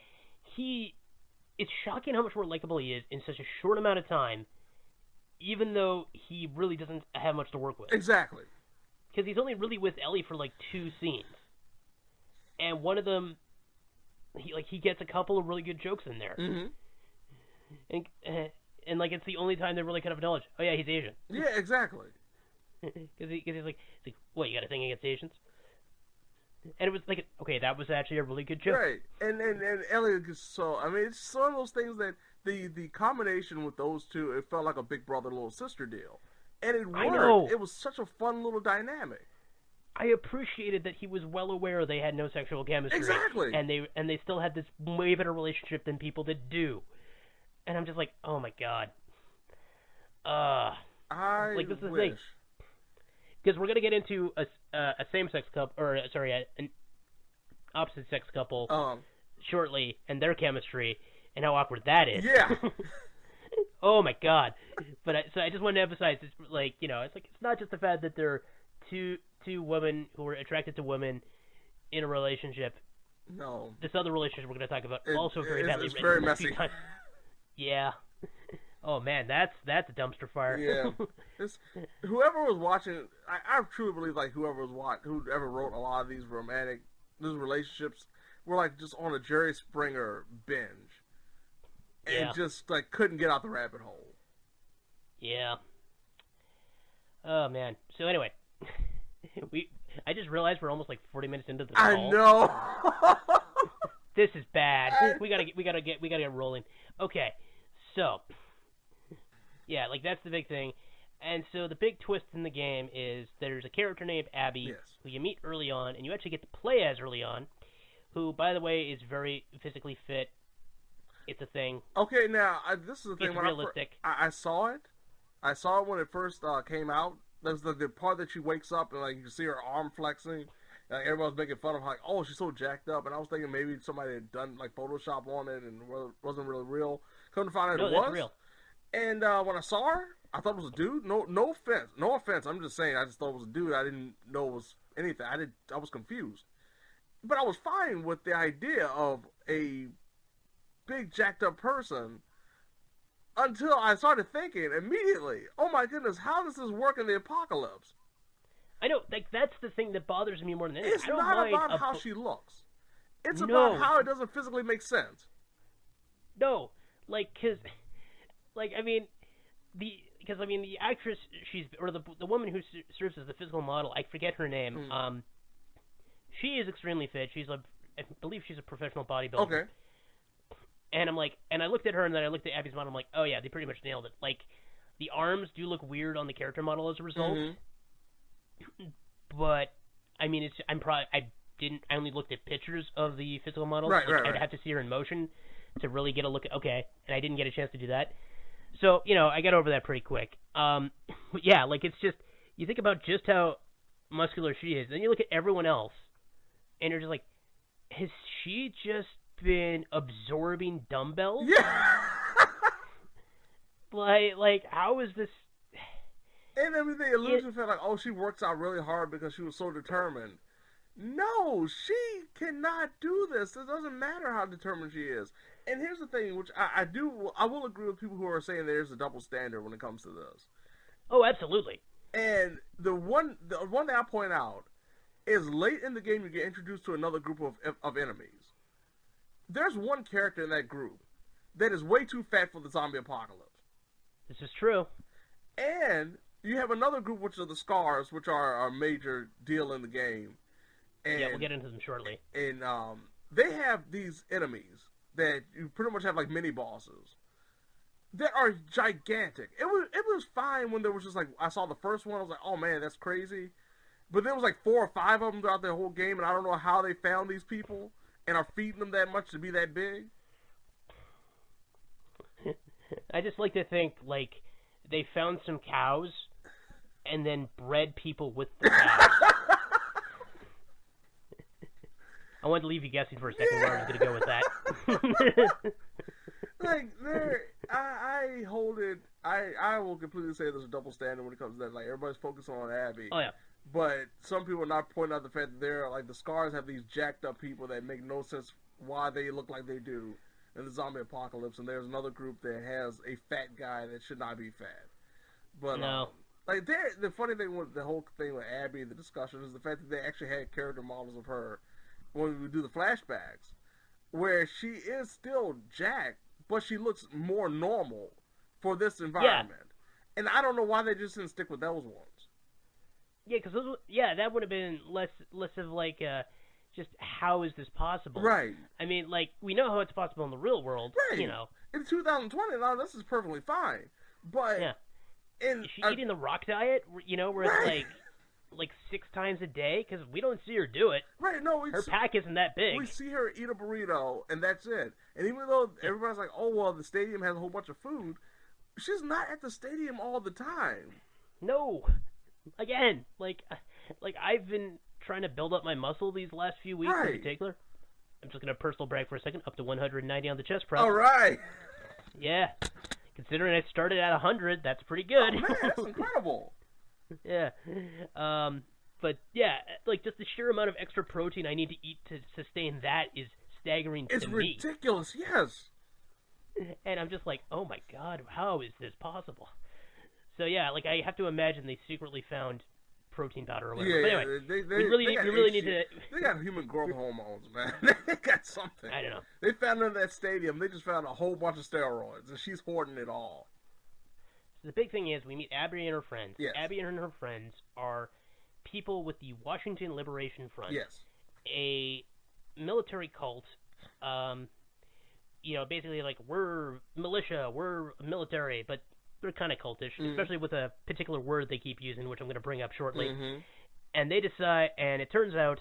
it's shocking how much more likable he is in such a short amount of time, even though he really doesn't have much to work with. Exactly. Because he's only really with Ellie for, like, 2 scenes. And one of them, he gets a couple of really good jokes in there. Mm-hmm. And like, it's the only time they really kind of acknowledge, oh, yeah, he's Asian. Yeah, exactly. Because he's like, what, you got a thing against Asians? And it was like, okay, that was actually a really good joke. Right. And Elliot is so, I mean, it's one of those things that the combination with those two, it felt like a big brother, little sister deal. And it worked. I know. It was such a fun little dynamic. I appreciated that he was well aware they had no sexual chemistry. Exactly. And they still had this way better relationship than people that do. And I'm just like, oh my god. I like, this is the wish. thing. Because we're gonna get into a same-sex couple, or sorry, an opposite-sex couple shortly, and their chemistry, and how awkward that is. Yeah. Oh my god. But I just wanted to emphasize, it's like, it's not just the fact that they're two women who are attracted to women in a relationship. No. This other relationship we're going to talk about also very badly written. It's very messy. Yeah. Oh man, that's a dumpster fire. Yeah. Whoever was watching, I truly believe like whoever wrote a lot of these relationships were like just on a Jerry Springer binge. And just like couldn't get out the rabbit hole. Yeah. Oh man. So anyway, I just realized we're almost like 40 minutes into this I call. know. This is bad. We gotta get rolling. Okay. So, yeah, like that's the big thing. And so the big twist in the game is there's a character named Abby who you meet early on, and you actually get to play as early on, who, by the way, is very physically fit. It's a thing. Okay, now, this is the thing. It's realistic. I saw it. I saw it when it first came out. There's the part that she wakes up and, like, you see her arm flexing. Like, everybody's making fun of her, like, oh, she's so jacked up. And I was thinking maybe somebody had done, like, Photoshop on it and it wasn't really real. Come to find out it was. That's real. And when I saw her, I thought it was a dude. No offense. I'm just saying. I just thought it was a dude. I didn't know it was anything. I was confused. But I was fine with the idea of a big jacked up person until I started thinking immediately, oh my goodness, how does this work in the apocalypse? I know, like, that's the thing that bothers me more than anything. It's not about how she looks. It's No. about how it doesn't physically make sense. No, like, because the actress, the woman who serves as the physical model, I forget her name. She is extremely fit. I believe she's a professional bodybuilder. Okay. And I'm like, and I looked at her, and then I looked at Abby's model. I'm like, oh yeah, they pretty much nailed it. Like, the arms do look weird on the character model as a result. But I mean, I only looked at pictures of the physical model. Right. I'd have to see her in motion to really get a look at. Okay, and I didn't get a chance to do that. So, I got over that pretty quick. But yeah, like, it's just, you think about just how muscular she is, then you look at everyone else, and you're just like, has she just been absorbing dumbbells? Yeah. like, how is this? And everything, the illusion felt like, oh, she works out really hard because she was so determined. No, she cannot do this. It doesn't matter how determined she is. And here's the thing, which I will agree with people who are saying there's a double standard when it comes to this. Oh, absolutely. And the one thing I point out is late in the game you get introduced to another group of enemies. There's one character in that group that is way too fat for the zombie apocalypse. This is true. And you have another group, which are the Scars, which are a major deal in the game. And, yeah, we'll get into them shortly. And they have these enemies that you pretty much have like mini bosses that are gigantic. It was fine when there was just like, I saw the first one, I was like, oh man, that's crazy. But there was like 4 or 5 of them throughout the whole game, and I don't know how they found these people and are feeding them that much to be that big. I just like to think, like, they found some cows and then bred people with the cows. I wanted to leave you guessing for a second where I was going to go with that. Like, I will completely say there's a double standard when it comes to that. Like, everybody's focusing on Abby. Oh, yeah. But some people are not pointing out the fact that they're, like, the Scars have these jacked up people that make no sense why they look like they do in the zombie apocalypse. And there's another group that has a fat guy that should not be fat. But, no. Like, the funny thing with the whole thing with Abby, the discussion, is the fact that they actually had character models of her when we do the flashbacks, where she is still jacked, but she looks more normal for this environment. Yeah. And I don't know why they just didn't stick with those ones. Yeah, because that would have been less of like just how is this possible? Right. I mean, like, we know how it's possible in the real world. Right. You know. In 2020, now this is perfectly fine. But yeah. Is she eating the rock diet? You know, where it's like 6 times a day? Because we don't see her do it. Right, no. Her pack isn't that big. We see her eat a burrito, and that's it. And even though everybody's like, oh, well, the stadium has a whole bunch of food, she's not at the stadium all the time. No. Again, like I've been trying to build up my muscle these last few weeks in particular. I'm just going to personal brag for a second, up to 190 on the chest press. All right. Yeah. Considering I started at 100, that's pretty good. Oh, man, that's incredible. Yeah. But, yeah, like, just the sheer amount of extra protein I need to eat to sustain that is staggering to me. It's ridiculous, yes. And I'm just like, oh, my God, how is this possible? So, yeah, like, I have to imagine they secretly found protein powder or whatever. Yeah, but anyway, we really need to... They got human growth hormones, man. They got something. I don't know. They found her in that stadium. They just found a whole bunch of steroids, and she's hoarding it all. The big thing is we meet Abby and her friends. Yes. Abby and her friends are people with the Washington Liberation Front. Yes. A military cult. You know, basically like, we're militia, we're military, but they're kind of cultish, especially with a particular word they keep using, which I'm going to bring up shortly. And they decide, and it turns out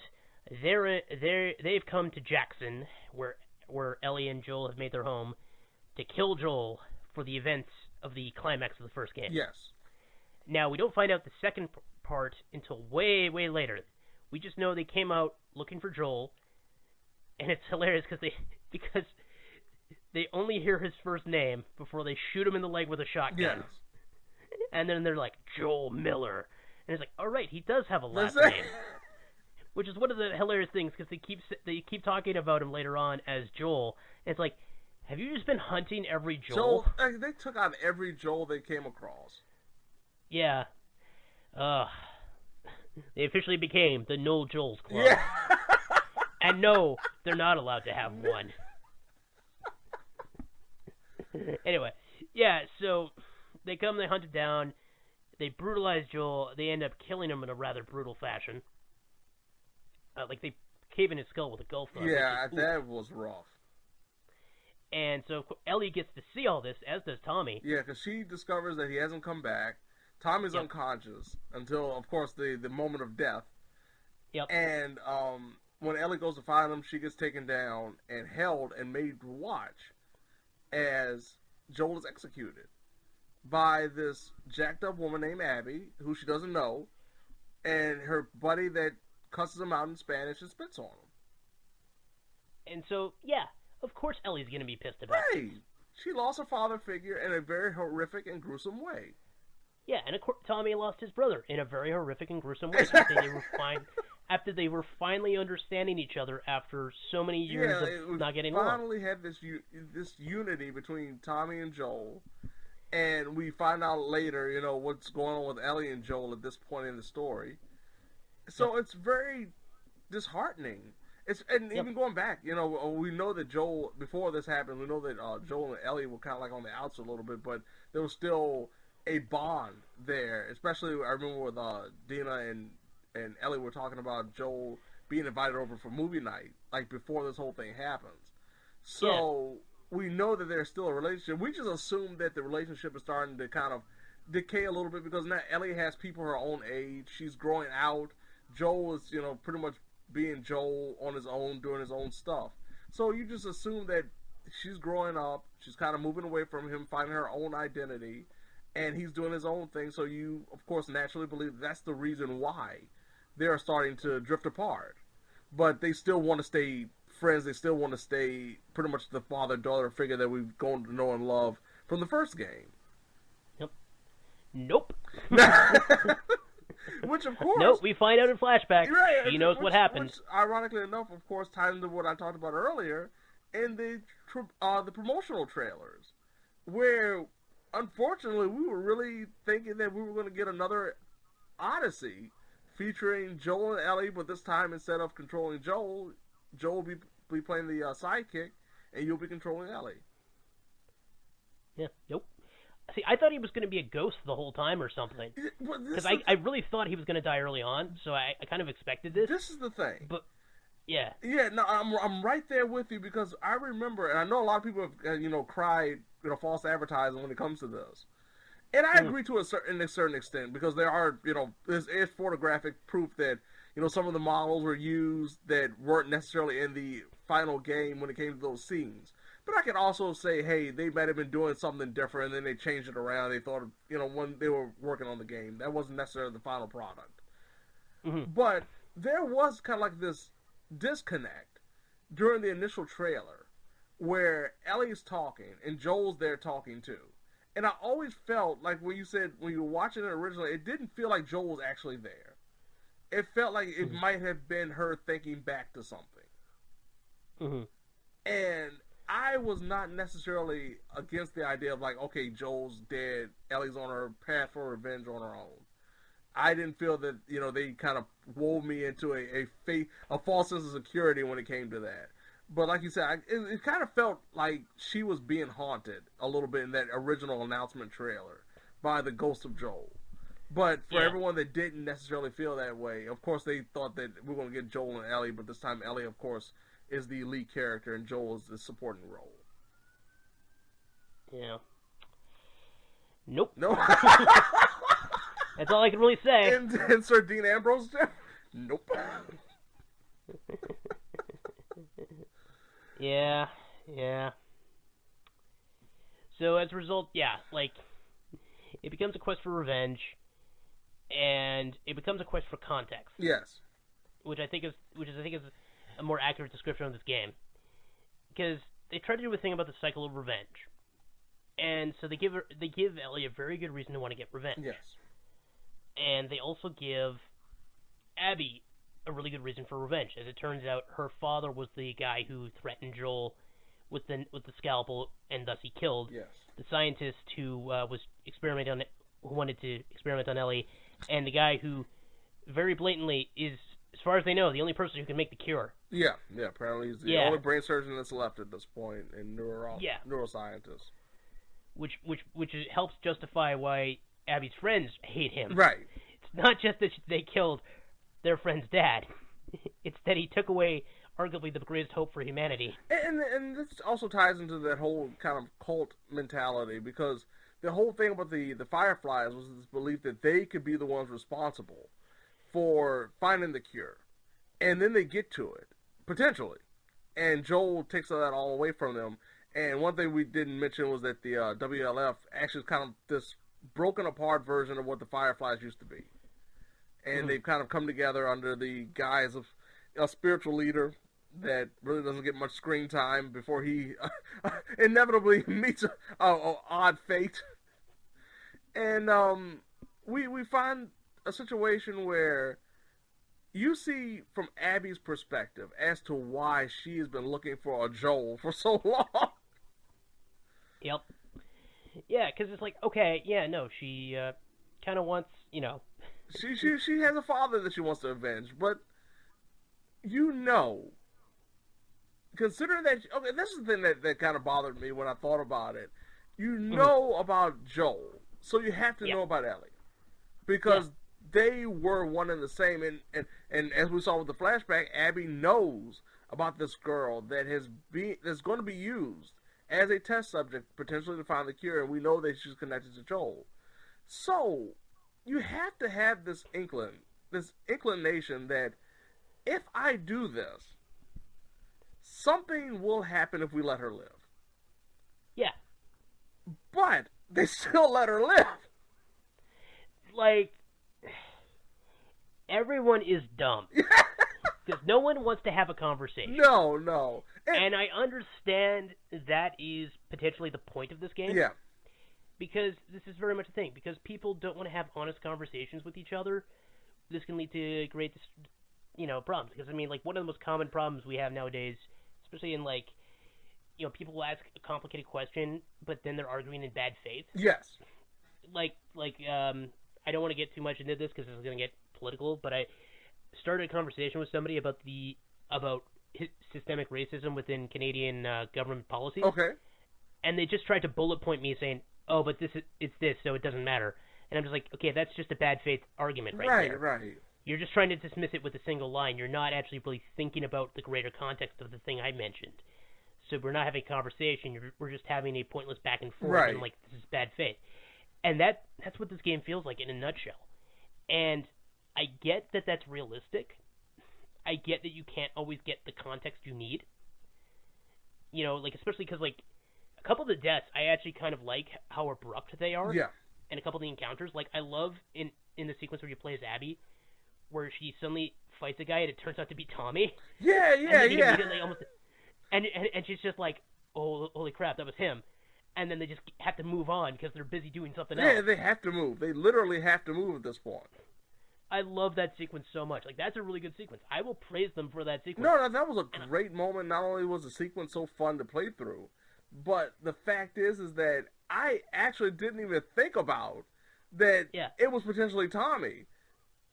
they've come to Jackson, where Ellie and Joel have made their home, to kill Joel for the events of the climax of the first game. Yes. Now, we don't find out the second part until way, way later. We just know they came out looking for Joel, and it's hilarious because they only hear his first name before they shoot him in the leg with a shotgun. Yes. And then they're like, Joel Miller. And it's like, all right, he does have a last name. Which is one of the hilarious things, because they keep talking about him later on as Joel. And it's like, have you just been hunting every Joel? They took out every Joel they came across. Yeah. They officially became the No Joel's Club. Yeah. And no, they're not allowed to have one. Anyway, yeah, so they come, they hunt it down, they brutalize Joel, they end up killing him in a rather brutal fashion. Like they cave in his skull with a golf club. Yeah, that was rough. And so Ellie gets to see all this, as does Tommy. Yeah, because she discovers that he hasn't come back. Tommy's unconscious until, of course, the moment of death. Yep. And when Ellie goes to find him, she gets taken down and held and made to watch as Joel is executed by this jacked up woman named Abby, who she doesn't know, and her buddy that cusses him out in Spanish and spits on him. And so, yeah, of course Ellie's going to be pissed about it. Right. She lost a father figure in a very horrific and gruesome way. Yeah, and of course Tommy lost his brother in a very horrific and gruesome way after they were finally understanding each other after so many years of not getting along. We finally had this unity between Tommy and Joel, and we find out later, what's going on with Ellie and Joel at this point in the story. So it's very disheartening. Even going back, we know that Joel, before this happened, we know that Joel and Ellie were kind of like on the outs a little bit, but there was still a bond there. Especially, I remember with Dina and Ellie were talking about Joel being invited over for movie night, like before this whole thing happens. So we know that there's still a relationship. We just assume that the relationship is starting to kind of decay a little bit because now Ellie has people her own age. She's growing out. Joel is, pretty much being Joel on his own, doing his own stuff. So you just assume that she's growing up. She's kind of moving away from him, finding her own identity, and he's doing his own thing. So you, of course, naturally believe that's the reason why they're starting to drift apart. But they still want to stay friends. They still want to stay pretty much the father-daughter figure that we've grown to know and love from the first game. Yep. Nope. Which, of course... Nope, we find out in flashback. Right, she knows what happened. Which, ironically enough, of course, ties into what I talked about earlier in the promotional trailers, where, unfortunately, we were really thinking that we were going to get another Odyssey featuring Joel and Ellie, but this time, instead of controlling Joel will be playing the sidekick, and you'll be controlling Ellie. Yeah, nope. See, I thought he was going to be a ghost the whole time or something. Because I really thought he was going to die early on, so I kind of expected this. This is the thing. But, yeah. Yeah, no, I'm right there with you because I remember, and I know a lot of people have, cried, false advertising when it comes to this. And I agree to a certain extent because there are, there's photographic proof that, some of the models were used that weren't necessarily in the final game when it came to those scenes. But I can also say, hey, they might have been doing something different, and then they changed it around. They thought, when they were working on the game, that wasn't necessarily the final product. Mm-hmm. But there was kind of like this disconnect during the initial trailer where Ellie's talking and Joel's there talking too. And I always felt like when you were watching it originally, it didn't feel like Joel was actually there. It felt like it might have been her thinking back to something. Mm-hmm. And I was not necessarily against the idea of like, okay, Joel's dead, Ellie's on her path for revenge on her own. I didn't feel that, they kind of wove me into a false sense of security when it came to that. But like you said, it kind of felt like she was being haunted a little bit in that original announcement trailer by the ghost of Joel. But for everyone that didn't necessarily feel that way, of course they thought that we were going to get Joel and Ellie, but this time Ellie, of course, is the lead character and Joel is the supporting role. Yeah. Nope. No. That's all I can really say. And Sir Dean Ambrose death? Nope. Yeah. So as a result, it becomes a quest for revenge, and it becomes a quest for context. Yes. Which I think is a more accurate description of this game, because they try to do a thing about the cycle of revenge, and so they give Ellie a very good reason to want to get revenge. Yes. And they also give Abby a really good reason for revenge. As it turns out, her father was the guy who threatened Joel with the scalpel, and thus he killed the scientist who wanted to experiment on Ellie, and the guy who very blatantly is, as far as they know, the only person who can make the cure. Yeah. Apparently, he's the only brain surgeon that's left at this point, and neuroscientist. Which helps justify why Abby's friends hate him. Right. It's not just that they killed their friend's dad. It's that he took away arguably the greatest hope for humanity. And this also ties into that whole kind of cult mentality, because the whole thing about the Fireflies was this belief that they could be the ones responsible for finding the cure. And then they get to it, potentially. And Joel takes that all away from them. And one thing we didn't mention was that the WLF actually is kind of this broken apart version of what the Fireflies used to be. And they've kind of come together under the guise of a spiritual leader that really doesn't get much screen time before he inevitably meets a odd fate. And we find a situation where you see from Abby's perspective as to why she has been looking for a Joel for so long. Yep. Yeah, because it's like, okay, yeah, no, she kind of wants, She has a father that she wants to avenge, but considering that, okay, this is the thing that kind of bothered me when I thought about it. You know about Joel, so you have to know about Ellie, because they were one and the same, and as we saw with the flashback, Abby knows about this girl that's going to be used as a test subject, potentially to find the cure, and we know that she's connected to Joel. So you have to have this inclination that if I do this, something will happen if we let her live. Yeah. But they still let her live. Like, everyone is dumb. Because no one wants to have a conversation. No. And I understand that is potentially the point of this game. Yeah. Because this is very much a thing. Because people don't want to have honest conversations with each other. This can lead to great, problems. Because, one of the most common problems we have nowadays, especially in, people will ask a complicated question, but then they're arguing in bad faith. Yes. I don't want to get too much into this because this is going to get political, but I started a conversation with somebody about systemic racism within Canadian government policies. Okay. And they just tried to bullet point me saying, "Oh, but it's this, so it doesn't matter." And I'm just like, okay, that's just a bad faith argument right there. Right. You're just trying to dismiss it with a single line. You're not actually really thinking about the greater context of the thing I mentioned. So we're not having a conversation. We're just having a pointless back and forth, and this is bad faith. And that's what this game feels like in a nutshell. And I get that that's realistic. I get that you can't always get the context you need. Especially because, a couple of the deaths, I actually kind of like how abrupt they are. Yeah. And a couple of the encounters. I love in the sequence where you play as Abby, where she suddenly fights a guy and it turns out to be Tommy. Yeah. Immediately and she's just like, oh, holy crap, that was him. And then they just have to move on because they're busy doing something else. Yeah, they have to move. They literally have to move at this point. I love that sequence so much. That's a really good sequence. I will praise them for that sequence. No, that was a great moment. Not only was the sequence so fun to play through, but the fact is that I actually didn't even think about that it was potentially Tommy.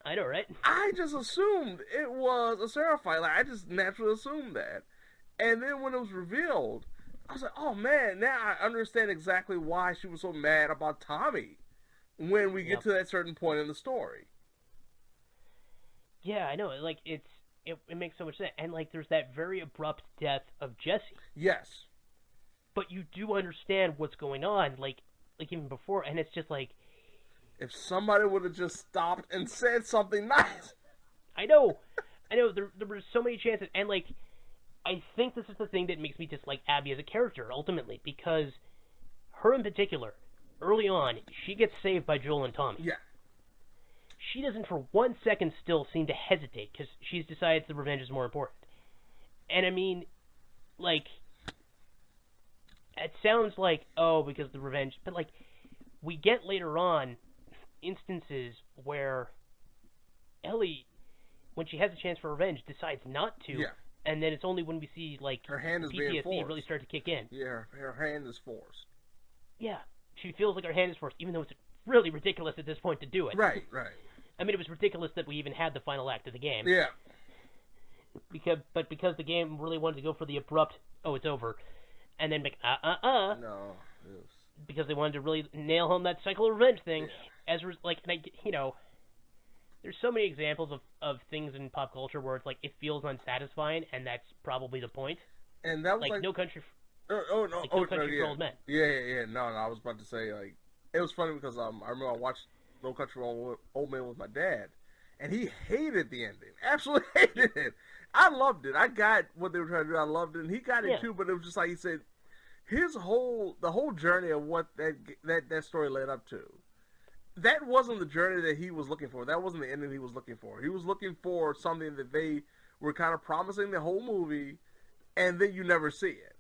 I know, right? I just assumed it was a Seraphite. I just naturally assumed that. And then when it was revealed, I was like, oh man, now I understand exactly why she was so mad about Tommy when we get to that certain point in the story. Yeah, I know. It makes so much sense. And there's that very abrupt death of Jesse. Yes. But you do understand what's going on. like even before, and it's just like, if somebody would have just stopped and said something nice. I know. There were so many chances, and like, I think this is the thing that makes me dislike Abby as a character ultimately, because her in particular, early on, she gets saved by Joel and Tommy. Yeah. She doesn't for 1 second still seem to hesitate because she's decided the revenge is more important. And I mean, like, it sounds like, oh, because the revenge, but like, we get later on instances where Ellie, when she has a chance for revenge, decides not to. Yeah. And then it's only when we see, like, her hand is being PTSD forced. really start to kick in. Yeah, her hand is forced. Yeah. She feels like her hand is forced, even though it's really ridiculous at this point to do it. Right. I mean, it was ridiculous that we even had the final act of the game. Yeah. Because the game really wanted to go for the abrupt, oh, it's over, and then make, No. because they wanted to really nail home that cycle of revenge thing. Yeah. As like, and there's so many examples of things in pop culture where it's like it feels unsatisfying, and that's probably the point. And that was like No Country. No Country for Old Men. Yeah. No, I was about to say, like, it was funny because I remember I watched No Country for Old Men with my dad, and he hated the ending. Absolutely hated it. I loved it. I got what they were trying to do. I loved it, and he got it too. But it was just like he said, the whole journey of what that story led up to. That wasn't the journey that he was looking for. That wasn't the ending he was looking for. He was looking for something that they were kind of promising the whole movie, and then you never see it.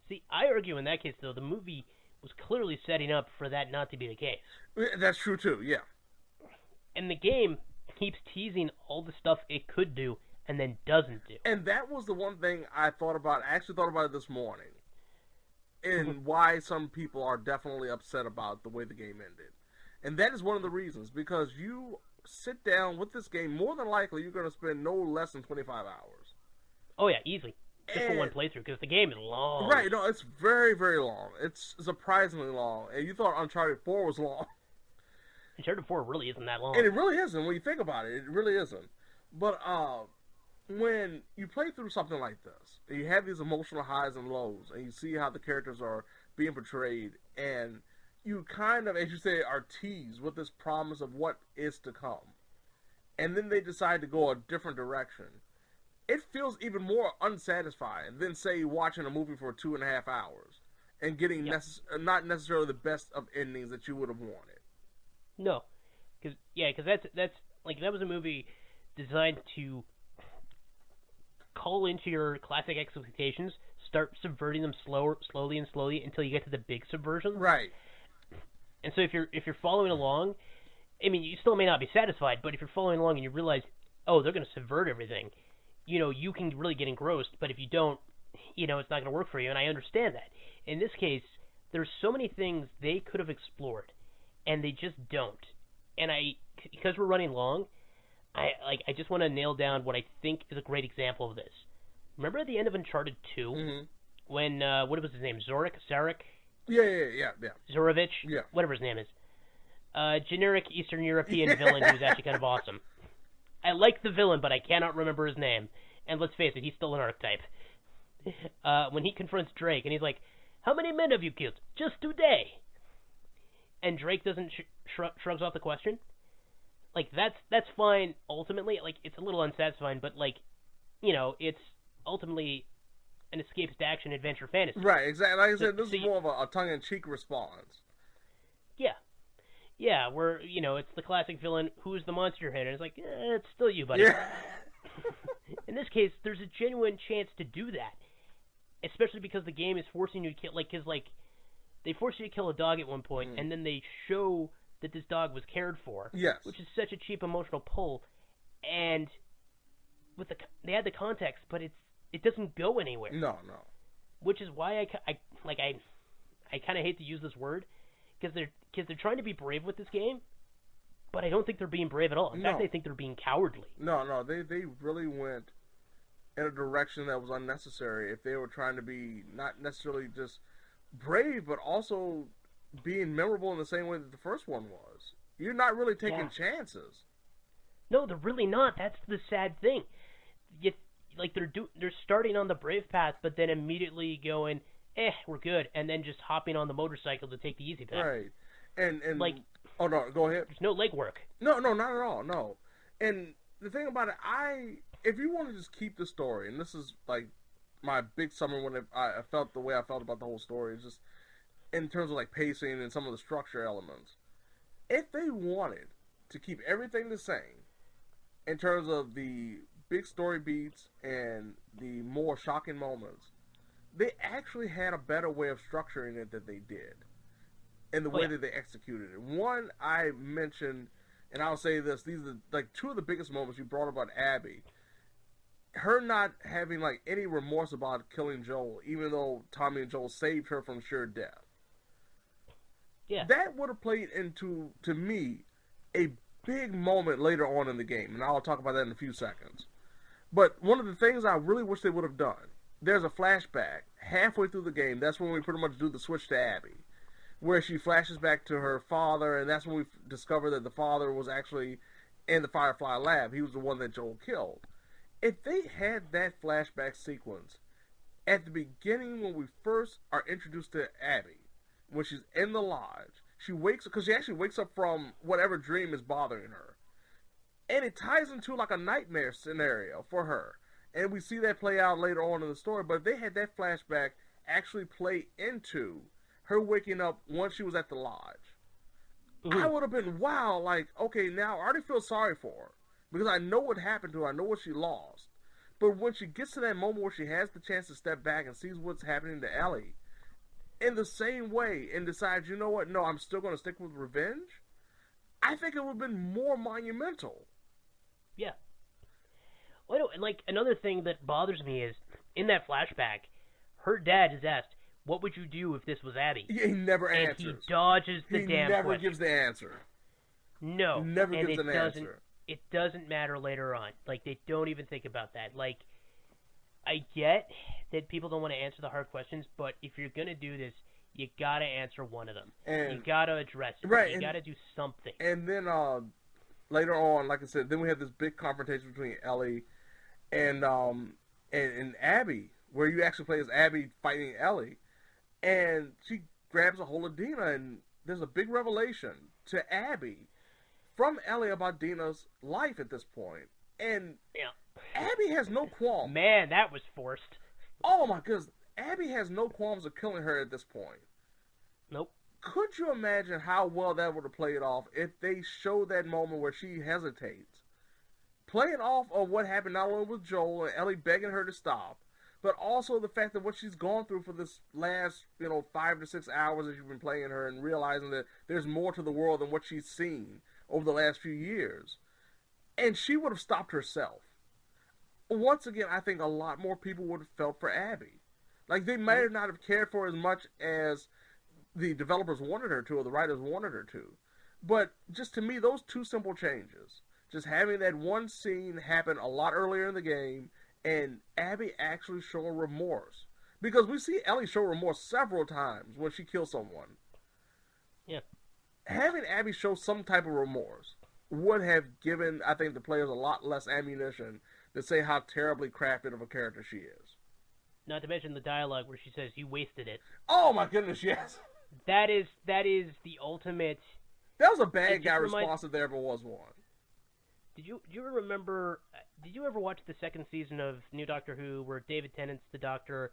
See, I argue in that case, though, the movie was clearly setting up for that not to be the case. That's true, too, yeah. And the game keeps teasing all the stuff it could do and then doesn't do. And that was the one thing I thought about. I actually thought about it this morning. And why some people are definitely upset about the way the game ended. And that is one of the reasons. Because you sit down with this game, more than likely you're going to spend no less than 25 hours. Oh, yeah, easily. Just for one playthrough, because the game is long. Right, no, it's very, very long. It's surprisingly long. And you thought Uncharted 4 was long. Uncharted 4 really isn't that long. And it really isn't. When you think about it, it really isn't. But when you play through something like this, and you have these emotional highs and lows, and you see how the characters are being portrayed, and you kind of, as you say, are teased with this promise of what is to come, and then they decide to go a different direction, it feels even more unsatisfying than, say, watching a movie for 2.5 hours and getting not necessarily the best of endings that you would have wanted. No, because that's like, that was a movie designed to call into your classic expectations, start subverting them slowly until you get to the big subversion. Right. And so if you're following along, I mean, you still may not be satisfied, but if you're following along and you realize, oh, they're going to subvert everything, you can really get engrossed. But if you don't, it's not going to work for you. And I understand that. In this case, there's so many things they could have explored, and they just don't. And because we're running long, I just want to nail down what I think is a great example of this. Remember at the end of Uncharted 2, when, what was his name, Zarek? Yeah. Zorovich? Yeah. Whatever his name is. Generic Eastern European villain who's actually kind of awesome. I like the villain, but I cannot remember his name. And let's face it, he's still an archetype. When he confronts Drake, and he's like, how many men have you killed? Just today. And Drake doesn't shrugs off the question. Like, that's fine, ultimately. Like, it's a little unsatisfying, but, like, it's ultimately an escapist action adventure fantasy. Right, exactly. Like I said, this is more of a tongue-in-cheek response. Yeah. Yeah, where, it's the classic villain, who's the monster hit? And it's like, it's still you, buddy. Yeah. In this case, there's a genuine chance to do that. Especially because the game is forcing you to kill, they force you to kill a dog at one point, and then they show that this dog was cared for. Yes. Which is such a cheap emotional pull. And they had the context, but it doesn't go anywhere. No. Which is why I kind of hate to use this word, because they're trying to be brave with this game, but I don't think they're being brave at all. In fact, I think they're being cowardly. No, they really went in a direction that was unnecessary. If they were trying to be not necessarily just brave, but also being memorable in the same way that the first one was. You're not really taking chances. No, they're really not. That's the sad thing. They're starting on the brave path, but then immediately going, we're good, and then just hopping on the motorcycle to take the easy path. Right. And like, oh no, go ahead. There's no legwork. No, not at all. No. And the thing about it, if you want to just keep the story, and this is like my big summer when I felt the way I felt about the whole story, is just in terms of like pacing and some of the structure elements. If they wanted to keep everything the same in terms of the big story beats and the more shocking moments, they actually had a better way of structuring it than they did. And the way that they executed it. One, I mentioned, and I'll say this, these are like two of the biggest moments you brought about Abby. Her not having like any remorse about killing Joel, even though Tommy and Joel saved her from sure death. Yeah. That would have played into, to me, a big moment later on in the game. And I'll talk about that in a few seconds. But one of the things I really wish they would have done, there's a flashback halfway through the game. That's when we pretty much do the switch to Abby, where she flashes back to her father, and that's when we discover that the father was actually in the Firefly lab. He was the one that Joel killed. If they had that flashback sequence at the beginning when we first are introduced to Abby, when she's in the lodge, she actually wakes up from whatever dream is bothering her. And it ties into like a nightmare scenario for her. And we see that play out later on in the story, but if they had that flashback actually play into her waking up once she was at the lodge, I would have been, wow, like, okay, now I already feel sorry for her. Because I know what happened to her, I know what she lost. But when she gets to that moment where she has the chance to step back and sees what's happening to Ellie, in the same way, and decides, you know what, no, I'm still going to stick with revenge, I think it would have been more monumental. Yeah. Well, and like, another thing that bothers me is, in that flashback, her dad is asked, what would you do if this was Abby? He never and answers. He dodges the damn question. He never gives the answer. No. He never gives an answer. It doesn't matter later on. Like, they don't even think about that. Like, I get that people don't want to answer the hard questions, but if you're going to do this, you got to answer one of them. And, you got to address it. Right, you got to do something. And then later on, like I said, then we have this big confrontation between Ellie and Abby, where you actually play as Abby fighting Ellie. And she grabs a hold of Dina, and there's a big revelation to Abby from Ellie about Dina's life at this point. And Abby has no qualms. Man, that was forced. Oh my goodness. Abby has no qualms of killing her at this point. Nope. Could you imagine how well that would have played off if they showed that moment where she hesitates? Playing off of what happened not only with Joel and Ellie begging her to stop, but also the fact that what she's gone through for this last, 5 to 6 hours that you've been playing her, and realizing that there's more to the world than what she's seen over the last few years. And she would have stopped herself. Once again, I think a lot more people would have felt for Abby. Like, they might not have cared for her as much as the developers wanted her to, or the writers wanted her to. But just to me, those two simple changes, just having that one scene happen a lot earlier in the game, and Abby actually showing remorse. Because we see Ellie show remorse several times when she kills someone. Yeah. Having Abby show some type of remorse would have given, I think, the players a lot less ammunition to say how terribly crafted of a character she is. Not to mention the dialogue where she says, you wasted it. Oh my goodness, yes. That is the ultimate... That was a bad guy response if there ever was one. Did you ever watch the second season of New Doctor Who where David Tennant's the Doctor,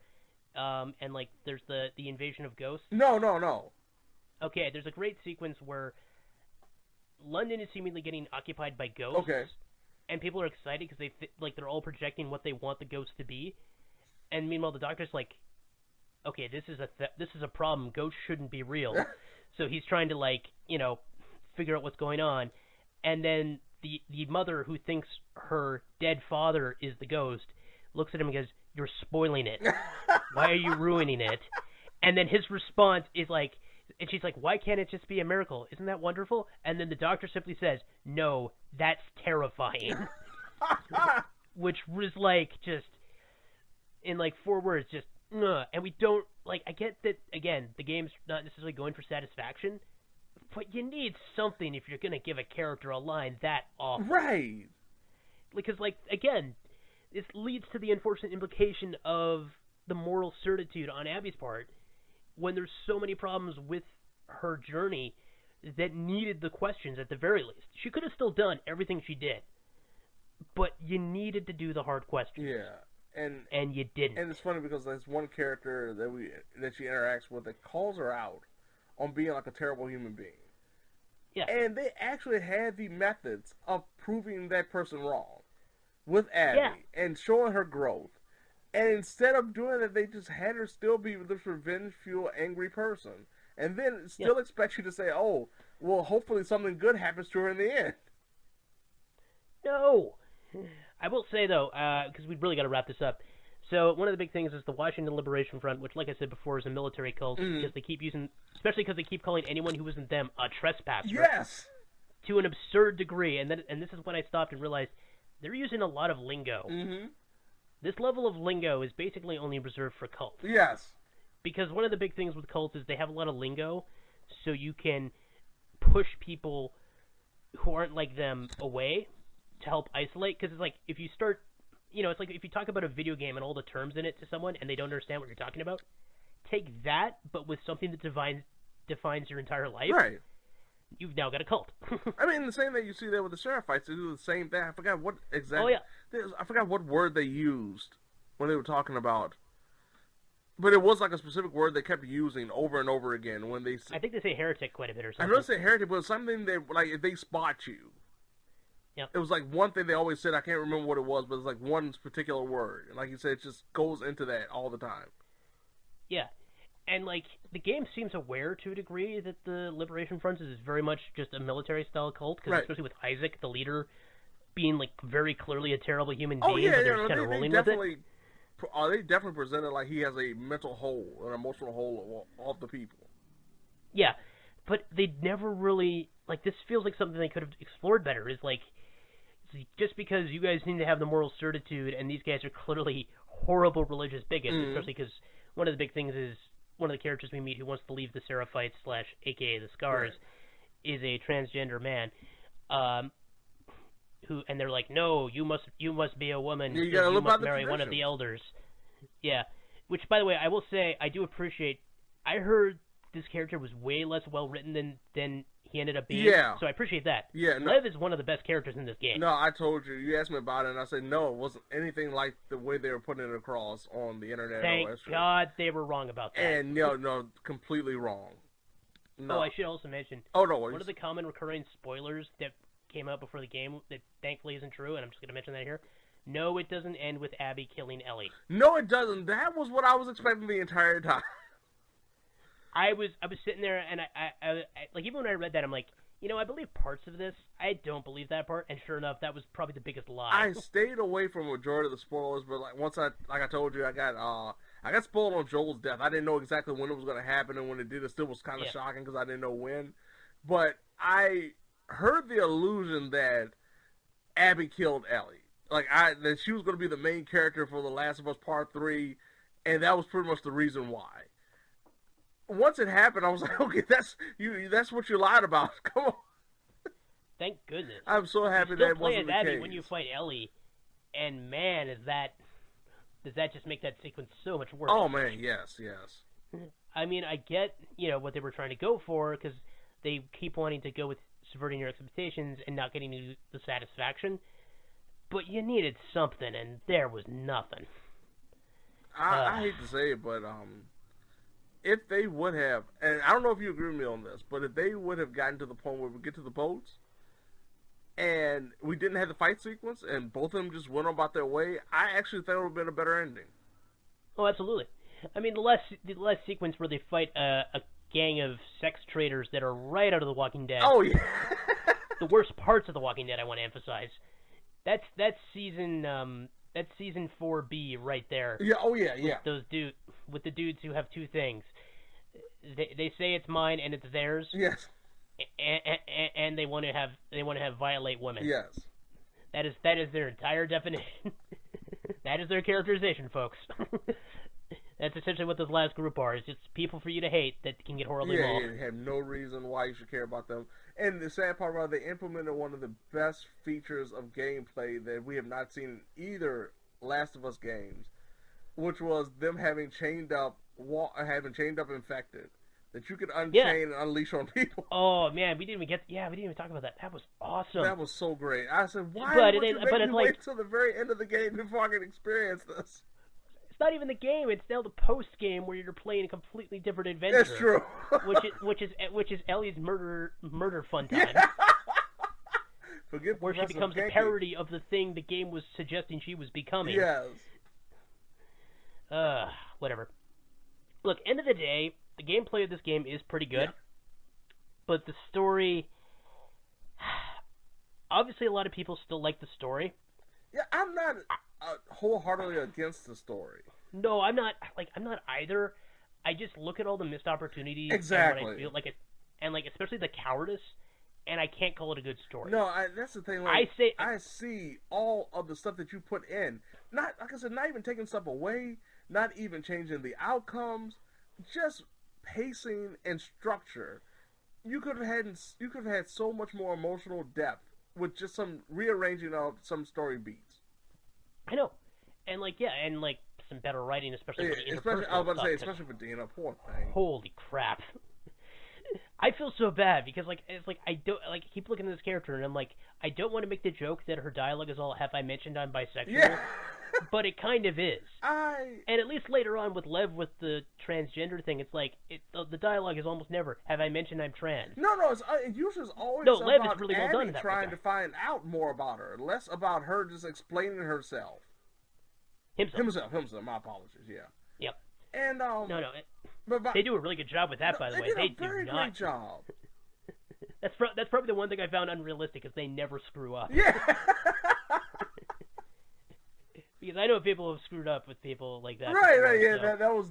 and like there's the invasion of ghosts? No. Okay, there's a great sequence where London is seemingly getting occupied by ghosts. Okay. And people are excited because they're all projecting what they want the ghosts to be, and meanwhile the Doctor's like, okay, this is a problem. Ghosts shouldn't be real. So he's trying to figure out what's going on, and then the mother who thinks her dead father is the ghost looks at him and goes, "You're spoiling it. Why are you ruining it?" And then his response is like, and she's like, "Why can't it just be a miracle? Isn't that wonderful?" And then the Doctor simply says, "No, that's terrifying." Which was like, just in like 4 words, just and we don't I get that, again, the game's not necessarily going for satisfaction, but you need something if you're going to give a character a line that awful. Right. Because, again, this leads to the unfortunate implication of the moral certitude on Abby's part when there's so many problems with her journey that needed the questions at the very least. She could have still done everything she did, but you needed to do the hard questions. Yeah, and you didn't. And it's funny because there's one character that she interacts with that calls her out on being like a terrible human being. Yeah. And they actually had the methods of proving that person wrong with Abby and showing her growth. And instead of doing that, they just had her still be this revenge-fueled, angry person. And then still expect you to say, oh, well, hopefully something good happens to her in the end. No. I will say, though, because we've really got to wrap this up. So one of the big things is the Washington Liberation Front, which, like I said before, is a military cult, because they keep using, especially because they keep calling anyone who isn't them a trespasser. Yes! To an absurd degree. And this is when I stopped and realized they're using a lot of lingo. Mm-hmm. This level of lingo is basically only reserved for cults. Yes. Because one of the big things with cults is they have a lot of lingo, so you can push people who aren't like them away to help isolate. Because it's like, if you start, it's like if you talk about a video game and all the terms in it to someone and they don't understand what you're talking about, take that, but with something that defines your entire life. Right. You've now got a cult. I mean, the same thing you see there with the sheriff fights, they do the same thing. I forgot what exactly. Oh, yeah. I forgot what word they used when they were talking about. But it was like a specific word they kept using over and over again when they. I think they say heretic quite a bit or something. I don't say heretic, but something they like if they spot you. Yeah. It was like one thing they always said. I can't remember what it was, but it's like one particular word, and like you said, it just goes into that all the time. Yeah. And, like, the game seems aware to a degree that the Liberation Front is very much just a military-style cult, because especially with Isaac, the leader, being, like, very clearly a terrible human being, but they're just kind of rolling with it. They definitely presented like he has a mental hole, an emotional hole of the people. Yeah, but they never really, like, this feels like something they could have explored better, is, like, just because you guys seem to have the moral certitude, and these guys are clearly horrible religious bigots, especially because one of the big things is, one of the characters we meet who wants to leave the Seraphites / aka the Scars is a transgender man, and they're like, no, you must be a woman. You gotta live by the marry tradition. one of the elders. Yeah, which by the way, I will say I do appreciate. I heard this character was way less well written than he ended up being. Yeah. So I appreciate that. Yeah. No, Lev is one of the best characters in this game. No, I told you. You asked me about it, and I said no. It wasn't anything like the way they were putting it across on the internet. Thank God they were wrong about that. And no, completely wrong. No. Oh, I should also mention. Oh no. One of the common recurring spoilers that came out before the game that thankfully isn't true, and I'm just going to mention that here. No, it doesn't end with Abby killing Ellie. No, it doesn't. That was what I was expecting the entire time. I was sitting there, and I like, even when I read that, I'm like, I believe parts of this. I don't believe that part, and sure enough, that was probably the biggest lie. I stayed away from a majority of the spoilers, but like once I told you, I got spoiled on Joel's death. I didn't know exactly when it was going to happen, and when it did, it still was kind of shocking because I didn't know when. But I heard the illusion that Abby killed Ellie. Like that she was going to be the main character for The Last of Us Part 3, and that was pretty much the reason why. Once it happened, I was like, okay, that's what you lied about. Come on. Thank goodness. I'm so happy that wasn't the Abby case. When you fight Ellie, and man, does that just make that sequence so much worse. Oh man, yes. I mean, I get, what they were trying to go for, because they keep wanting to go with subverting your expectations and not getting you the satisfaction, but you needed something, and there was nothing. I hate to say it, but if they would have, and I don't know if you agree with me on this, but if they would have gotten to the point where we get to the boats, and we didn't have the fight sequence, and both of them just went about their way, I actually think it would have been a better ending. Oh, absolutely. I mean, the last sequence where they fight a gang of sex traders that are right out of The Walking Dead. Oh yeah. The worst parts of The Walking Dead, I want to emphasize. That's season 4B right there. Yeah. Oh yeah. With the dudes who have two things. They say it's mine and it's theirs. Yes. And they want to have violate women. Yes. That is their entire definition. That is their characterization, folks. That's essentially what those last group are. It's just people for you to hate that can get horribly wrong. Yeah, you have no reason why you should care about them. And the sad part about it, they implemented one of the best features of gameplay that we have not seen in either Last of Us games, which was them having chained up infected that you could unchain and unleash on people. Oh man, we didn't even talk about that. That was awesome. That was so great. I said, why would you make me wait till the very end of the game before I can experience this? It's not even the game. It's now the post game where you're playing a completely different adventure. That's true. which is Ellie's murder fun time. Yeah. Where she becomes a parody of the thing the game was suggesting she was becoming. Yes. Whatever. Look, end of the day, the gameplay of this game is pretty good. Yeah. But the story... Obviously, a lot of people still like the story. Yeah, I'm not wholeheartedly against the story. No, I'm not either. I just look at all the missed opportunities. Exactly. And I feel like especially the cowardice, and I can't call it a good story. No, that's the thing. Like, I see all of the stuff that you put in. Not, like I said, not even taking stuff away, not even changing the outcomes, just pacing and structure. You could have had so much more emotional depth with just some rearranging of some story beats. I know, and some better writing, especially for the interpersonal I was about to say, stuff, especially for Dina, poor thing. Holy crap! I feel so bad because I keep looking at this character and I'm like, I don't want to make the joke that her dialogue is all "Have I mentioned I'm bisexual?" Yeah. But it kind of is. And at least later on with Lev with the transgender thing, it's like the dialogue is almost never "Have I mentioned I'm trans?" No, it usually is always Lev about is really Annie well done in that trying to find out more about her, less about her just explaining herself. Himself. My apologies. Yeah. Yep. And no. But they do a really good job with that, by the way. They did a very great job. That's probably the one thing I found unrealistic is they never screw up. Yeah. Because I know people have screwed up with people like that. Right, before, yeah, so.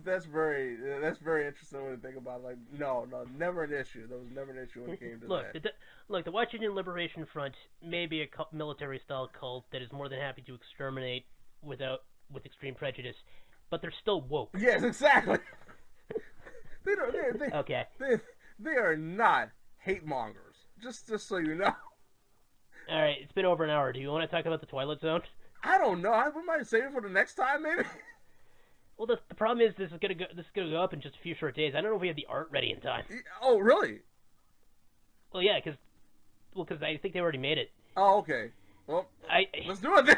that's very interesting when you think about it. Like, no, never an issue. There was never an issue when it came to that. Look, the Washington Liberation Front may be a military-style cult that is more than happy to exterminate with extreme prejudice, but they're still woke. Yes, exactly. Okay. They are not hate mongers. Just so you know. All right, it's been over an hour. Do you want to talk about the Twilight Zone? I don't know. We might save it for the next time, maybe. Well, the problem is this is gonna go up in just a few short days. I don't know if we have the art ready in time. Oh, really? Well, yeah, because I think they already made it. Oh, okay. Well, let's do it then.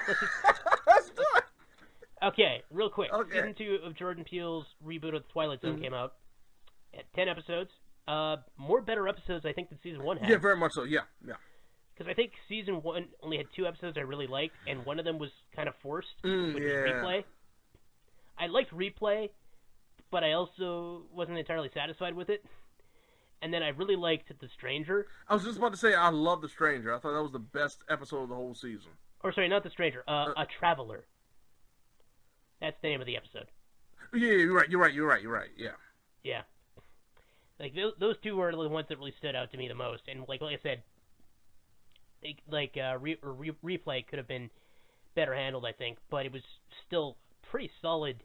Let's do it. Okay, real quick. Okay. Season 2 of Jordan Peele's reboot of the Twilight Zone came out. At 10 episodes. More better episodes, I think, than Season 1 had. Yeah, very much so. Yeah. Because I think Season 1 only had 2 episodes I really liked, and one of them was kind of forced, which is Replay. I liked Replay, but I also wasn't entirely satisfied with it. And then I really liked The Stranger. I was just about to say, I love The Stranger. I thought that was the best episode of the whole season. Or, sorry, not The Stranger. A Traveler. That's the name of the episode. Yeah, you're right. Yeah. Yeah. Like, those two were the ones that really stood out to me the most. And, like I said, Replay could have been better handled, I think. But it was still pretty solid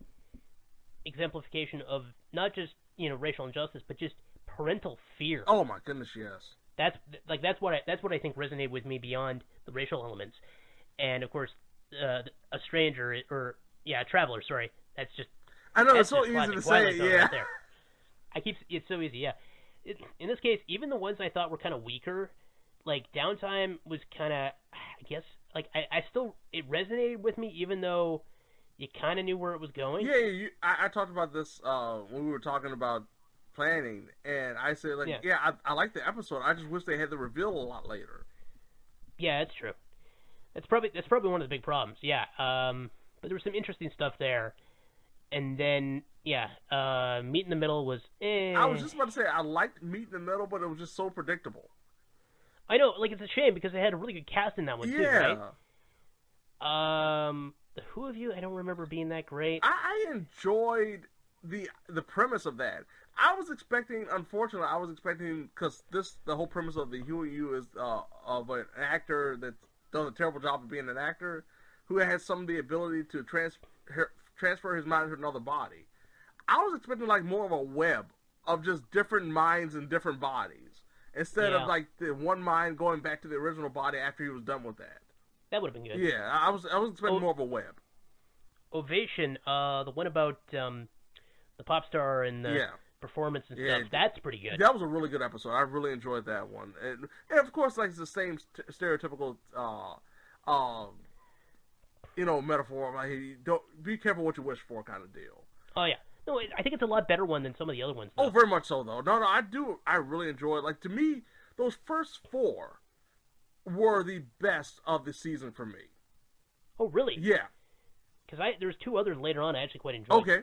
exemplification of not just, racial injustice, but just parental fear. Oh, my goodness, yes. That's what I think resonated with me beyond the racial elements. And, of course, A Stranger, a Traveler, sorry. That's just... I know, it's so easy to say, yeah. Right there. It's so easy, yeah. In this case, even the ones I thought were kind of weaker, like Downtime was kind of, I guess, like I still, it resonated with me even though you kind of knew where it was going. Yeah, I talked about this when we were talking about planning, and I said, I like the episode. I just wish they had the reveal a lot later. Yeah, that's true. That's probably one of the big problems, yeah. But there was some interesting stuff there. And then, Meet in the Middle was I was just about to say, I liked Meet in the Middle, but it was just so predictable. I know, like, it's a shame, because they had a really good cast in that one, too, right? The Who of You, I don't remember being that great. I enjoyed the premise of that. Unfortunately, because the whole premise of the Who of You is of an actor that's done a terrible job of being an actor, who has some of the ability to transfer his mind to another body. I was expecting like more of a web of just different minds and different bodies instead of like the one mind going back to the original body after he was done with that. That would have been good. Yeah, I was expecting more of a web. Ovation, the one about the pop star and the performance and stuff, that's pretty good. That was a really good episode. I really enjoyed that one. And of course, like, it's the same stereotypical, metaphor. Like, don't be careful what you wish for kind of deal. Oh, yeah. No, I think it's a lot better one than some of the other ones, though. Oh, very much so, though. No, I really enjoy it. Like, to me, those first 4 were the best of the season for me. Oh, really? Yeah. Because there's 2 others later on I actually quite enjoyed. Okay.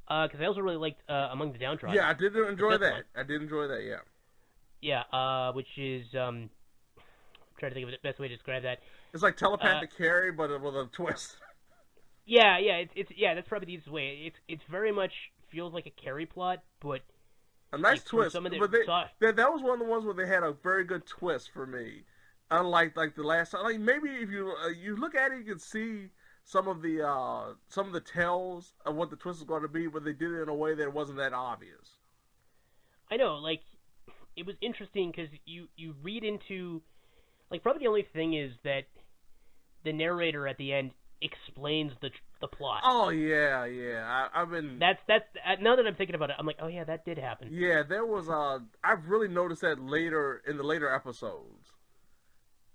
Because I also really liked Among the Downtrodden. Yeah, I did enjoy that. I did enjoy that, yeah. Yeah, which is, I'm trying to think of the best way to describe that. It's like telepathic Carrie, but with a twist. Yeah, it's that's probably the easiest way. It's very much feels like a Carrie plot, but a nice twist. But that was one of the ones where they had a very good twist for me. Unlike the last time, like maybe if you look at it, you can see some of the tells of what the twist is going to be, but they did it in a way that wasn't that obvious. I know, like it was interesting because you read into, like, probably the only thing is that the narrator at the end explains the plot. Oh yeah. I've been. That's now that I'm thinking about it, I'm like, oh yeah, that did happen. Yeah, there was I've really noticed that later in the later episodes,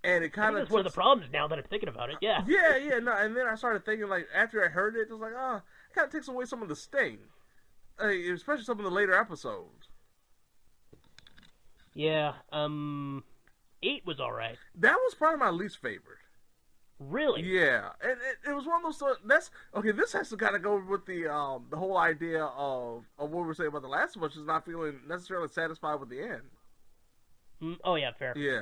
and it kind of. That's one of the problems now that I'm thinking about it. Yeah. Yeah. No, and then I started thinking, like, after I heard it, it was like, it kind of takes away some of the sting, especially some of the later episodes. Yeah. 8 was all right. That was probably my least favorite. Really? Yeah, and it was one of those. That's okay. This has to kind of go with the whole idea of what we were saying about The Last of Us, is not feeling necessarily satisfied with the end. Oh yeah, fair. Yeah,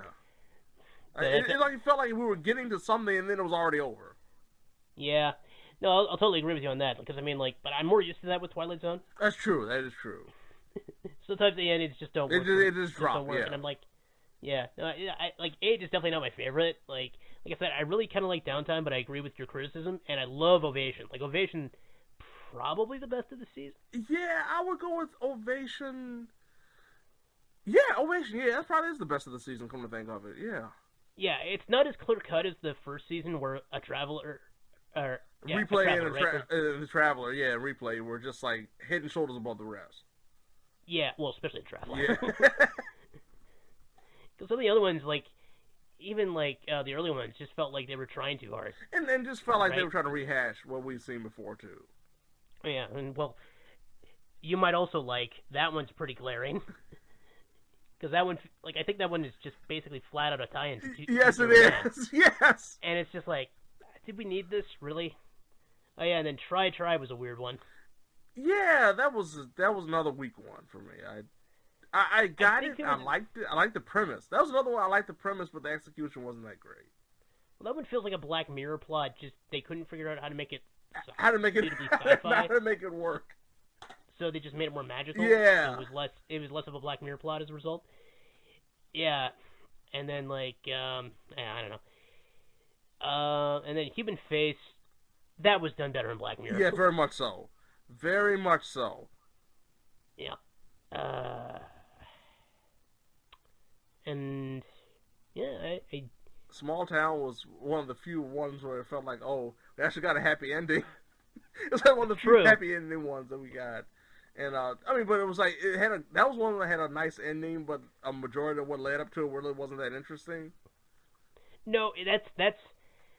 it felt like we were getting to something and then it was already over. Yeah, no, I'll totally agree with you on that, because I mean, like, but I'm more used to that with Twilight Zone. That's true. That is true. Sometimes the endings just don't work. It just drop. Yeah, and I'm like, yeah, no, I like 8 is definitely not my favorite. Like I said, I really kind of like Downtime, but I agree with your criticism, and I love Ovation. Like, Ovation, probably the best of the season. Yeah, I would go with Ovation. Yeah, Ovation. Yeah, that probably is the best of the season. Come to think of it, yeah. Yeah, it's not as clear cut as the first season, where a traveler, Replay and the Traveler, yeah, Replay were just like head and shoulders above the rest. Yeah, well, especially the Traveler. Yeah. Because some of the other ones, like, even like the early ones, just felt like they were trying too hard. And then just felt like they were trying to rehash what we've seen before too. Yeah, and well, you might also like that one's pretty glaring. Because that one, like, I think that one is just basically flat out a tie-in. Yes, it is. Yes. And it's just like, did we need this really? Oh yeah, and then Try was a weird one. Yeah, that was another weak one for me. I got it. I liked it. I liked the premise. That was another one. I liked the premise, but the execution wasn't that great. Well, that one feels like a Black Mirror plot. Just they couldn't figure out how to make it how to make it work. So they just made it more magical. Yeah. So it was less of a Black Mirror plot as a result. Yeah. And then, like, I don't know. And then Human Face, that was done better in Black Mirror. Yeah, very much so. Very much so. Yeah. And yeah, I Small Town was one of the few ones where it felt like, oh, we actually got a happy ending. It's like one of the few happy ending ones that we got. And I mean, but it was like that was one that had a nice ending, but a majority of what led up to it really wasn't that interesting. No,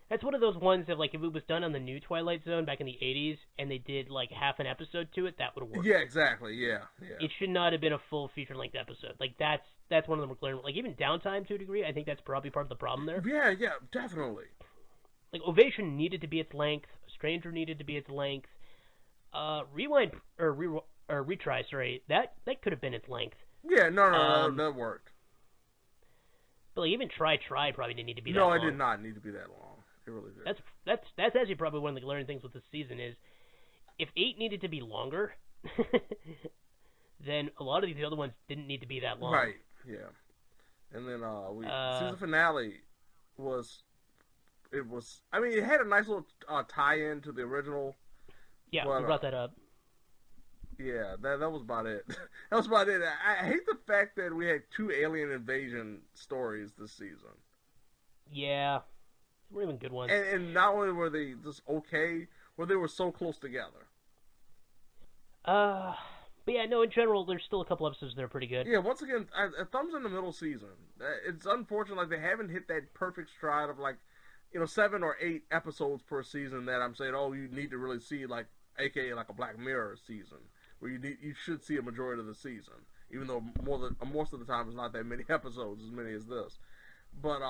that's one of those ones that, like, if it was done on the new Twilight Zone back in the 80s and they did like half an episode to it, that would have worked. Yeah, exactly. Yeah. It should not have been a full feature-length episode. Like, that's one of them. Like, even Downtime, to a degree, I think that's probably part of the problem there. Yeah, definitely. Like, Ovation needed to be its length. Stranger needed to be its length. Rewind or Retry, sorry, that could have been its length. Yeah, no, that worked. But like, even Try probably didn't need to be that long. No, it did not need to be that long. It really did. That's actually probably one of the glaring things with this season is, if 8 needed to be longer, then a lot of these other ones didn't need to be that long. Right. Yeah. And then season finale was. I mean, it had a nice little tie-in to the original. Yeah, we brought that up. Yeah, that was about it. That was about it. I hate the fact that we had 2 alien invasion stories this season. Yeah. weren't even good ones. And not only were they just okay, but they were so close together. But yeah, no, in general, there's still a couple episodes that are pretty good. Yeah, once again, a thumbs in the middle season. It's unfortunate, like, they haven't hit that perfect stride of, like, 7 or 8 episodes per season that I'm saying, oh, you need to really see, like, aka like a Black Mirror season, where you should see a majority of the season, even though most of the time it's not that many episodes, as many as this. But,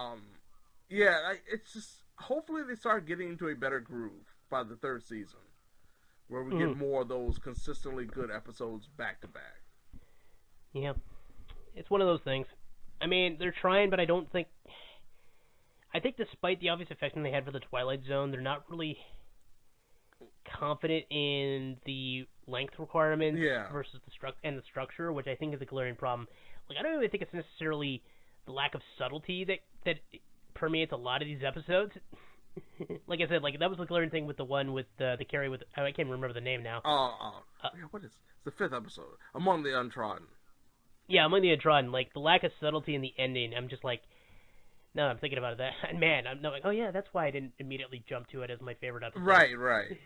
yeah, it's just, hopefully they start getting into a better groove by the 3rd season, where we get more of those consistently good episodes back to back. Yeah. It's one of those things. I mean, they're trying, but I think despite the obvious affection they had for the Twilight Zone, they're not really confident in the length requirements versus the structure, which I think is a glaring problem. Like, I don't even think it's necessarily the lack of subtlety that permeates a lot of these episodes. Like I said, like, that was the glaring thing with the one with the Carrie with, I can't remember the name now. What is it's the 5th episode? Among the Untrodden. Yeah, Among the Untrodden. Like, the lack of subtlety in the ending, I'm just like, no, I'm thinking about that, and man, I'm not like, oh yeah, that's why I didn't immediately jump to it as my favorite episode. Right.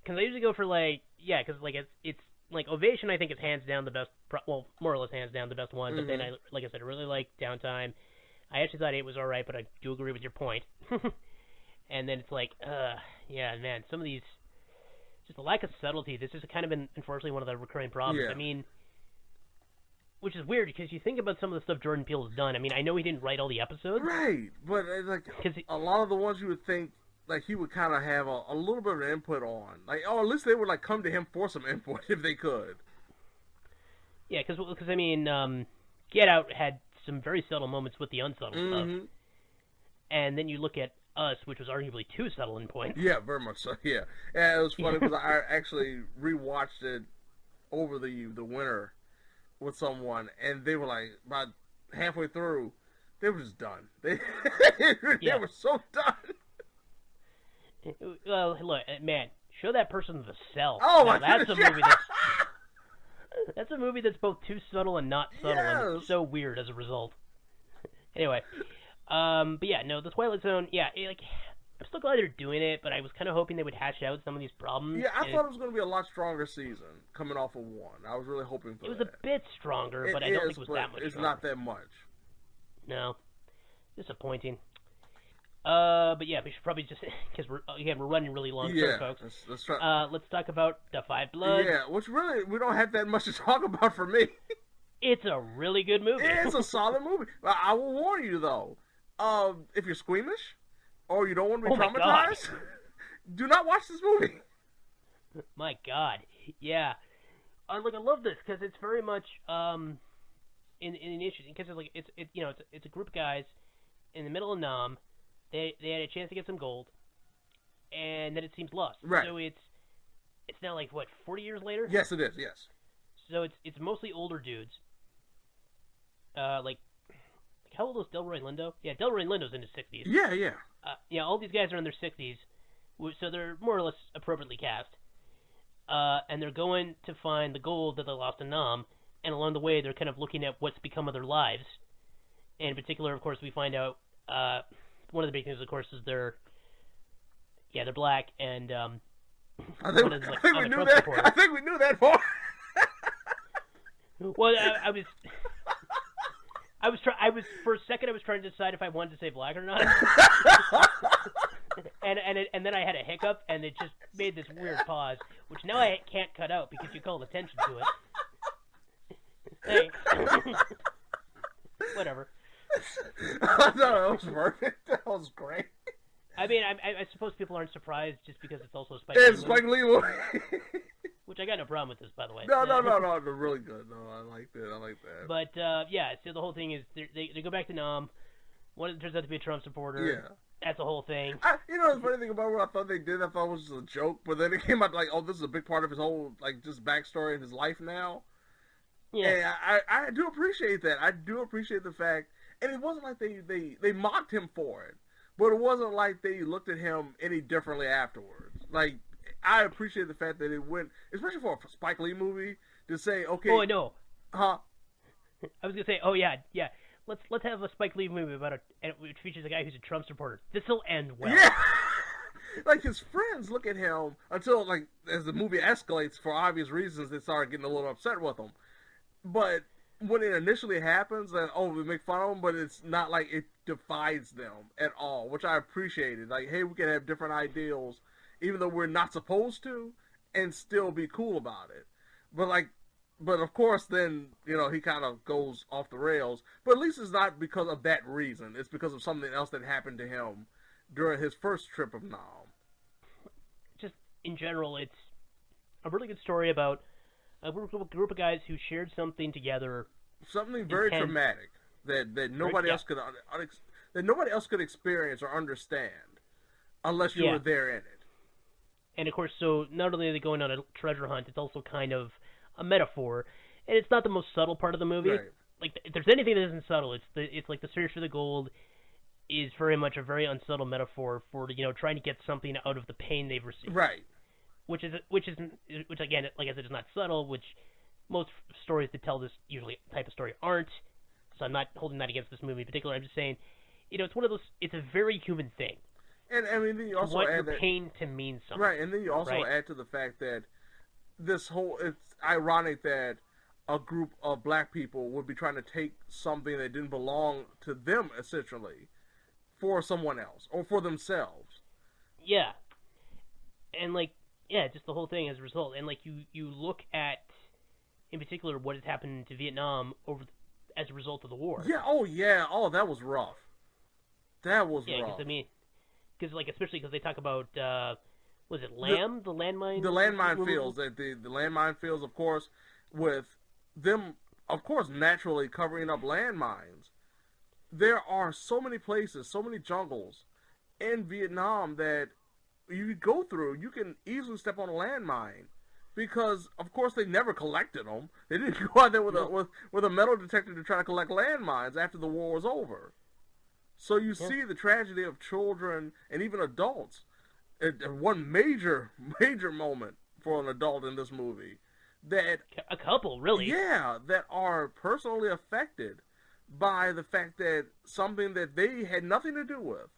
Because I usually go for, like, yeah, because, like, it's like, Ovation, I think, is hands down the best, well, more or less hands down the best one, but then, like I said, I really like Downtime. I actually thought 8 was alright, but I do agree with your point. And then it's like, yeah, man, some of these, just the lack of subtlety, this has kind of been, unfortunately, one of the recurring problems. Yeah. I mean, which is weird, because you think about some of the stuff Jordan Peele has done. I mean, I know he didn't write all the episodes. Right, but, like, a lot of the ones you would think, like, he would kind of have a little bit of input on. Like, at least they would, like, come to him for some input if they could. Yeah, because I mean, Get Out had some very subtle moments with the unsubtle stuff. And then you look at Us, which was arguably too subtle in points. Yeah, very much so, yeah. And it was funny because I actually rewatched it over the winter with someone, and they were like, about halfway through, they were just done. They were so done. Well, look, man, show that person The Cell. Oh, now, my that's goodness, a movie that's a movie that's both too subtle and not subtle, and it's so weird as a result. Anyway, but yeah, no, the Twilight Zone, yeah, I'm still glad they're doing it, but I was kind of hoping they would hash out some of these problems. Yeah, I thought it was going to be a lot stronger season coming off of 1. I was really hoping for that. It was a bit stronger, but I don't think it was that much It's stronger. not that much. No. Disappointing. But yeah, we should probably just, because we're running really long, Yeah, folks. let's try. Let's talk about The Five Bloods. Yeah, which really, we don't have that much to talk about for me. It's a really good movie. It's a solid movie. I will warn you, though, if you're squeamish, or you don't want to be traumatized, do not watch this movie. My God, yeah. I love this because it's very much in interesting because it's a group of guys in the middle of Nam. They had a chance to get some gold, and then it seems lost. Right. So it's now like what 40 years later. Yes, it is. Yes. So it's mostly older dudes. Like how old is Delroy Lindo? Yeah, Delroy Lindo's in his 60s. Yeah, yeah. Yeah, all these guys are in their 60s, so they're more or less appropriately cast. And they're going to find the gold that they lost in Nam, and along the way they're kind of looking at what's become of their lives. And in particular, of course, we find out one of the big things, of course, is they're black, and I think we knew that. I think we knew that part. Well, I was for a second I was trying to decide if I wanted to say black or not, and then I had a hiccup, and it just made this weird pause, which now I can't cut out because you called attention to it. Thanks. Whatever. I thought that was perfect. That was great. I mean, I suppose people aren't surprised just because it's also a Spike Lee. It's Spike Lee movie. Which I got no problem with this, by the way. No, they're really good. No, I like that. But yeah, so the whole thing is they go back to Nam. One turns out to be a Trump supporter. Yeah. That's the whole thing. The funny thing about what I thought they did, I thought it was just a joke, but then it came out like, oh, this is a big part of his whole, like, just backstory in his life now. Yeah. And I do appreciate that. I do appreciate the fact, and it wasn't like they mocked him for it, but it wasn't like they looked at him any differently afterwards. Like, I appreciate the fact that it went, especially for a Spike Lee movie, to say, okay. Oh, I know. Huh? I was going to say, oh, yeah. let's have a Spike Lee movie about which features a guy who's a Trump supporter. This will end well. Yeah. Like, his friends look at him until, like, as the movie escalates, for obvious reasons, they start getting a little upset with him. But when it initially happens, then, we make fun of him, but it's not like it divides them at all, which I appreciated. Like, hey, we can have different ideals, even though we're not supposed to, and still be cool about it. But of course, then, he kind of goes off the rails. But at least it's not because of that reason. It's because of something else that happened to him during his first trip of Nam. Just in general, it's a really good story about a group of guys who shared something together. Something very traumatic that nobody else could experience or understand unless you were there in it. And of course, so not only are they going on a treasure hunt, it's also kind of a metaphor, and it's not the most subtle part of the movie. Right. Like, if there's anything that isn't subtle, it's like the search for the gold is very much a very unsubtle metaphor for trying to get something out of the pain they've received. Right. Which again, like I said, is not subtle. Which most stories that tell this usually type of story aren't. So I'm not holding that against this movie in particular. I'm just saying, it's one of those. It's a very human thing. And I mean, then you also want add your pain to mean something. Right, and then you also add to the fact that it's ironic that a group of black people would be trying to take something that didn't belong to them, essentially, for someone else, or for themselves. Yeah. And, just the whole thing as a result. And, you look at, in particular, what has happened to Vietnam as a result of the war. Yeah, that was rough. That was rough. Yeah, because, especially because they talk about, was it LAM, the landmine? The landmine fields. The landmine fields, of course, with them, of course, naturally covering up landmines. There are so many places, so many jungles in Vietnam that you go through. You can easily step on a landmine because, of course, they never collected them. They didn't go out there with a metal detector to try to collect landmines after the war was over. So you see the tragedy of children and even adults. One major moment for an adult in this movie that a couple really that are personally affected by the fact that something that they had nothing to do with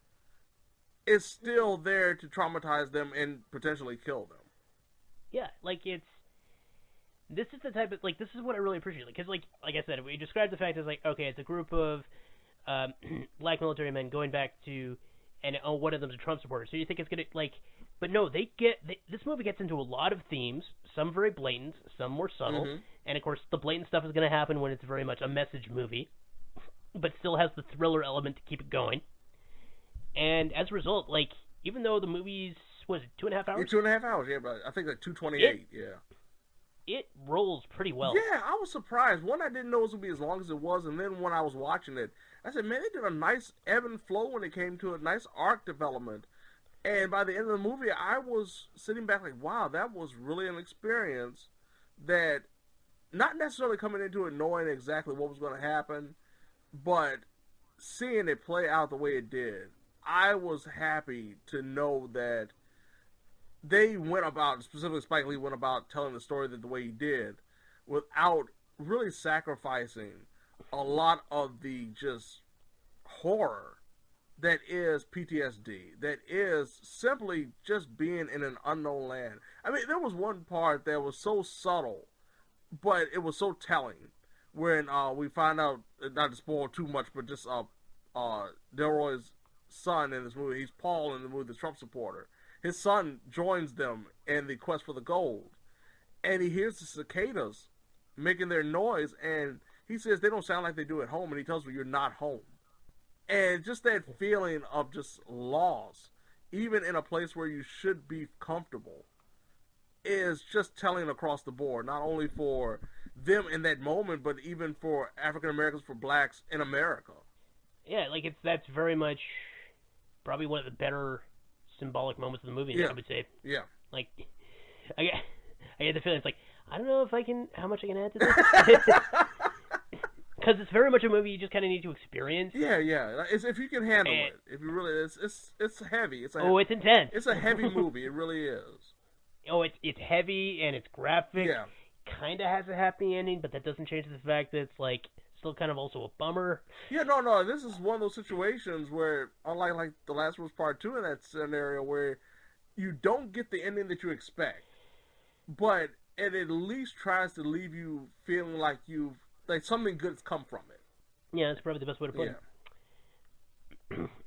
is still there to traumatize them and potentially kill them. Yeah, this is the type of this is what I really appreciate, because like I said, we described the fact as okay, it's a group of black military men going back to, and one of them's a Trump supporter. So you think it's gonna but no, this movie gets into a lot of themes, some very blatant, some more subtle, and of course the blatant stuff is gonna happen when it's very much a message movie, but still has the thriller element to keep it going. And as a result, even though the movie's, was it 2.5 hours? Yeah, 2.5 hours, but I think 2:28, It rolls pretty well. Yeah, I was surprised. One, I didn't know it was going to be as long as it was, and then when I was watching it, I said, man, they did a nice ebb and flow when it came to a nice arc development. And by the end of the movie, I was sitting back wow, that was really an experience that, not necessarily coming into it knowing exactly what was going to happen, but seeing it play out the way it did. I was happy to know that they went about, specifically Spike Lee went about telling the story the way he did, without really sacrificing a lot of the just horror that is PTSD, that is simply just being in an unknown land. I mean, there was one part that was so subtle, but it was so telling, when we find out, not to spoil too much, but just Delroy's son in this movie, he's Paul in the movie, the Trump supporter. His son joins them in the quest for the gold, and he hears the cicadas making their noise, and he says they don't sound like they do at home, and he tells me, you're not home. And just that feeling of just loss, even in a place where you should be comfortable, is just telling across the board, not only for them in that moment, but even for African Americans, for blacks in America. Yeah, that's very much probably one of the better symbolic moments of the movie, I would say. Yeah. I get the feeling, I don't know how much I can add to this. Because it's very much a movie you just kind of need to experience. Yeah. It's if you can handle it. If you really, it's heavy. It's intense. It's a heavy movie. It really is. It's heavy and it's graphic. Yeah. Kind of has a happy ending, but that doesn't change the fact that it's still kind of also a bummer. Yeah, no. This is one of those situations where, unlike like The Last of Us Part 2 in that scenario, where you don't get the ending that you expect, but it at least tries to leave you feeling like something good's come from it. Yeah, that's probably the best way to put it.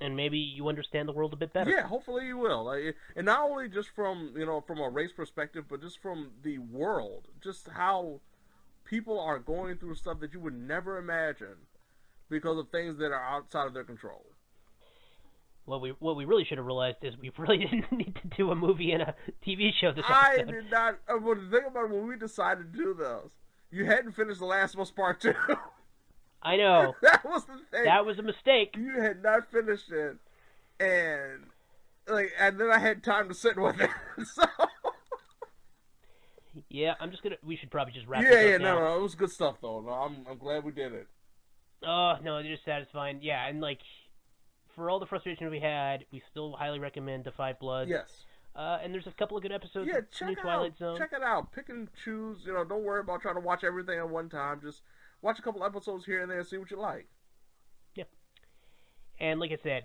And maybe you understand the world a bit better. Yeah, hopefully you will. And not only just from from a race perspective, but just from the world, just how people are going through stuff that you would never imagine because of things that are outside of their control. What we really should have realized is we really didn't need to do a movie and a TV show this episode. I did not. But the thing about it, when we decided to do this, you hadn't finished The Last of Us Part 2. I know. That was the thing. That was a mistake. You had not finished it, and then I had time to sit with it. So yeah, we should probably just wrap this up now. No, it was good stuff though. No, I'm glad we did it. Oh no, it's just satisfying. Yeah, and like for all the frustration we had, we still highly recommend The Five Bloods. Yes. And there's a couple of good episodes Yeah, of New Twilight Zone. Check it out. Pick and choose. Don't worry about trying to watch everything at one time. Just watch a couple episodes here and there and see what you like. Yeah. And like I said,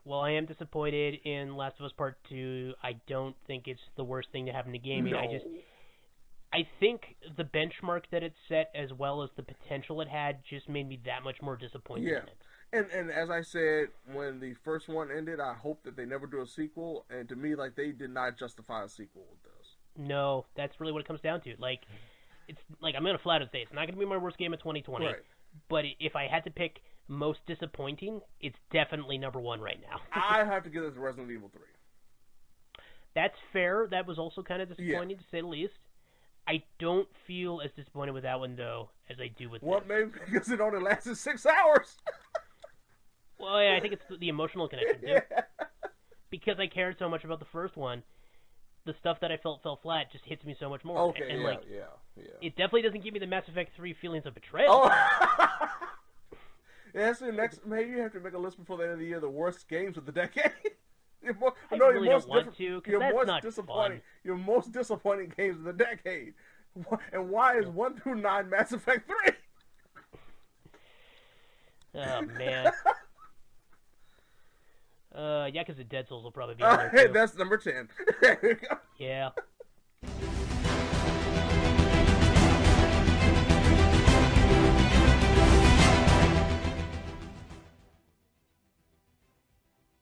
while I am disappointed in Last of Us Part 2, I don't think it's the worst thing to happen to gaming. No. I think the benchmark that it set, as well as the potential it had, just made me that much more disappointed in it. And as I said, when the first one ended, I hope that they never do a sequel. And to me, they did not justify a sequel with this. No, that's really what it comes down to. It's I'm gonna flat out say it's not gonna be my worst game of 2020. Right. But if I had to pick most disappointing, it's definitely number one right now. I have to give it to Resident Evil 3. That's fair. That was also kind of disappointing to say the least. I don't feel as disappointed with that one though as I do with this. Well, maybe because it only lasted 6 hours. Well, yeah, I think it's the emotional connection too. Because I cared so much about the first one, the stuff that I felt fell flat just hits me so much more. Okay, and yeah. It definitely doesn't give me the Mass Effect 3 feelings of betrayal. Oh. Yeah, so maybe you have to make a list before the end of the year, the worst games of the decade. I really don't want to, because that's not fun. Your most disappointing games of the decade. And why is 1 through 9 Mass Effect 3? Oh, man. Yakuza Dead Souls will probably be on there, too. That's number 10. Yeah.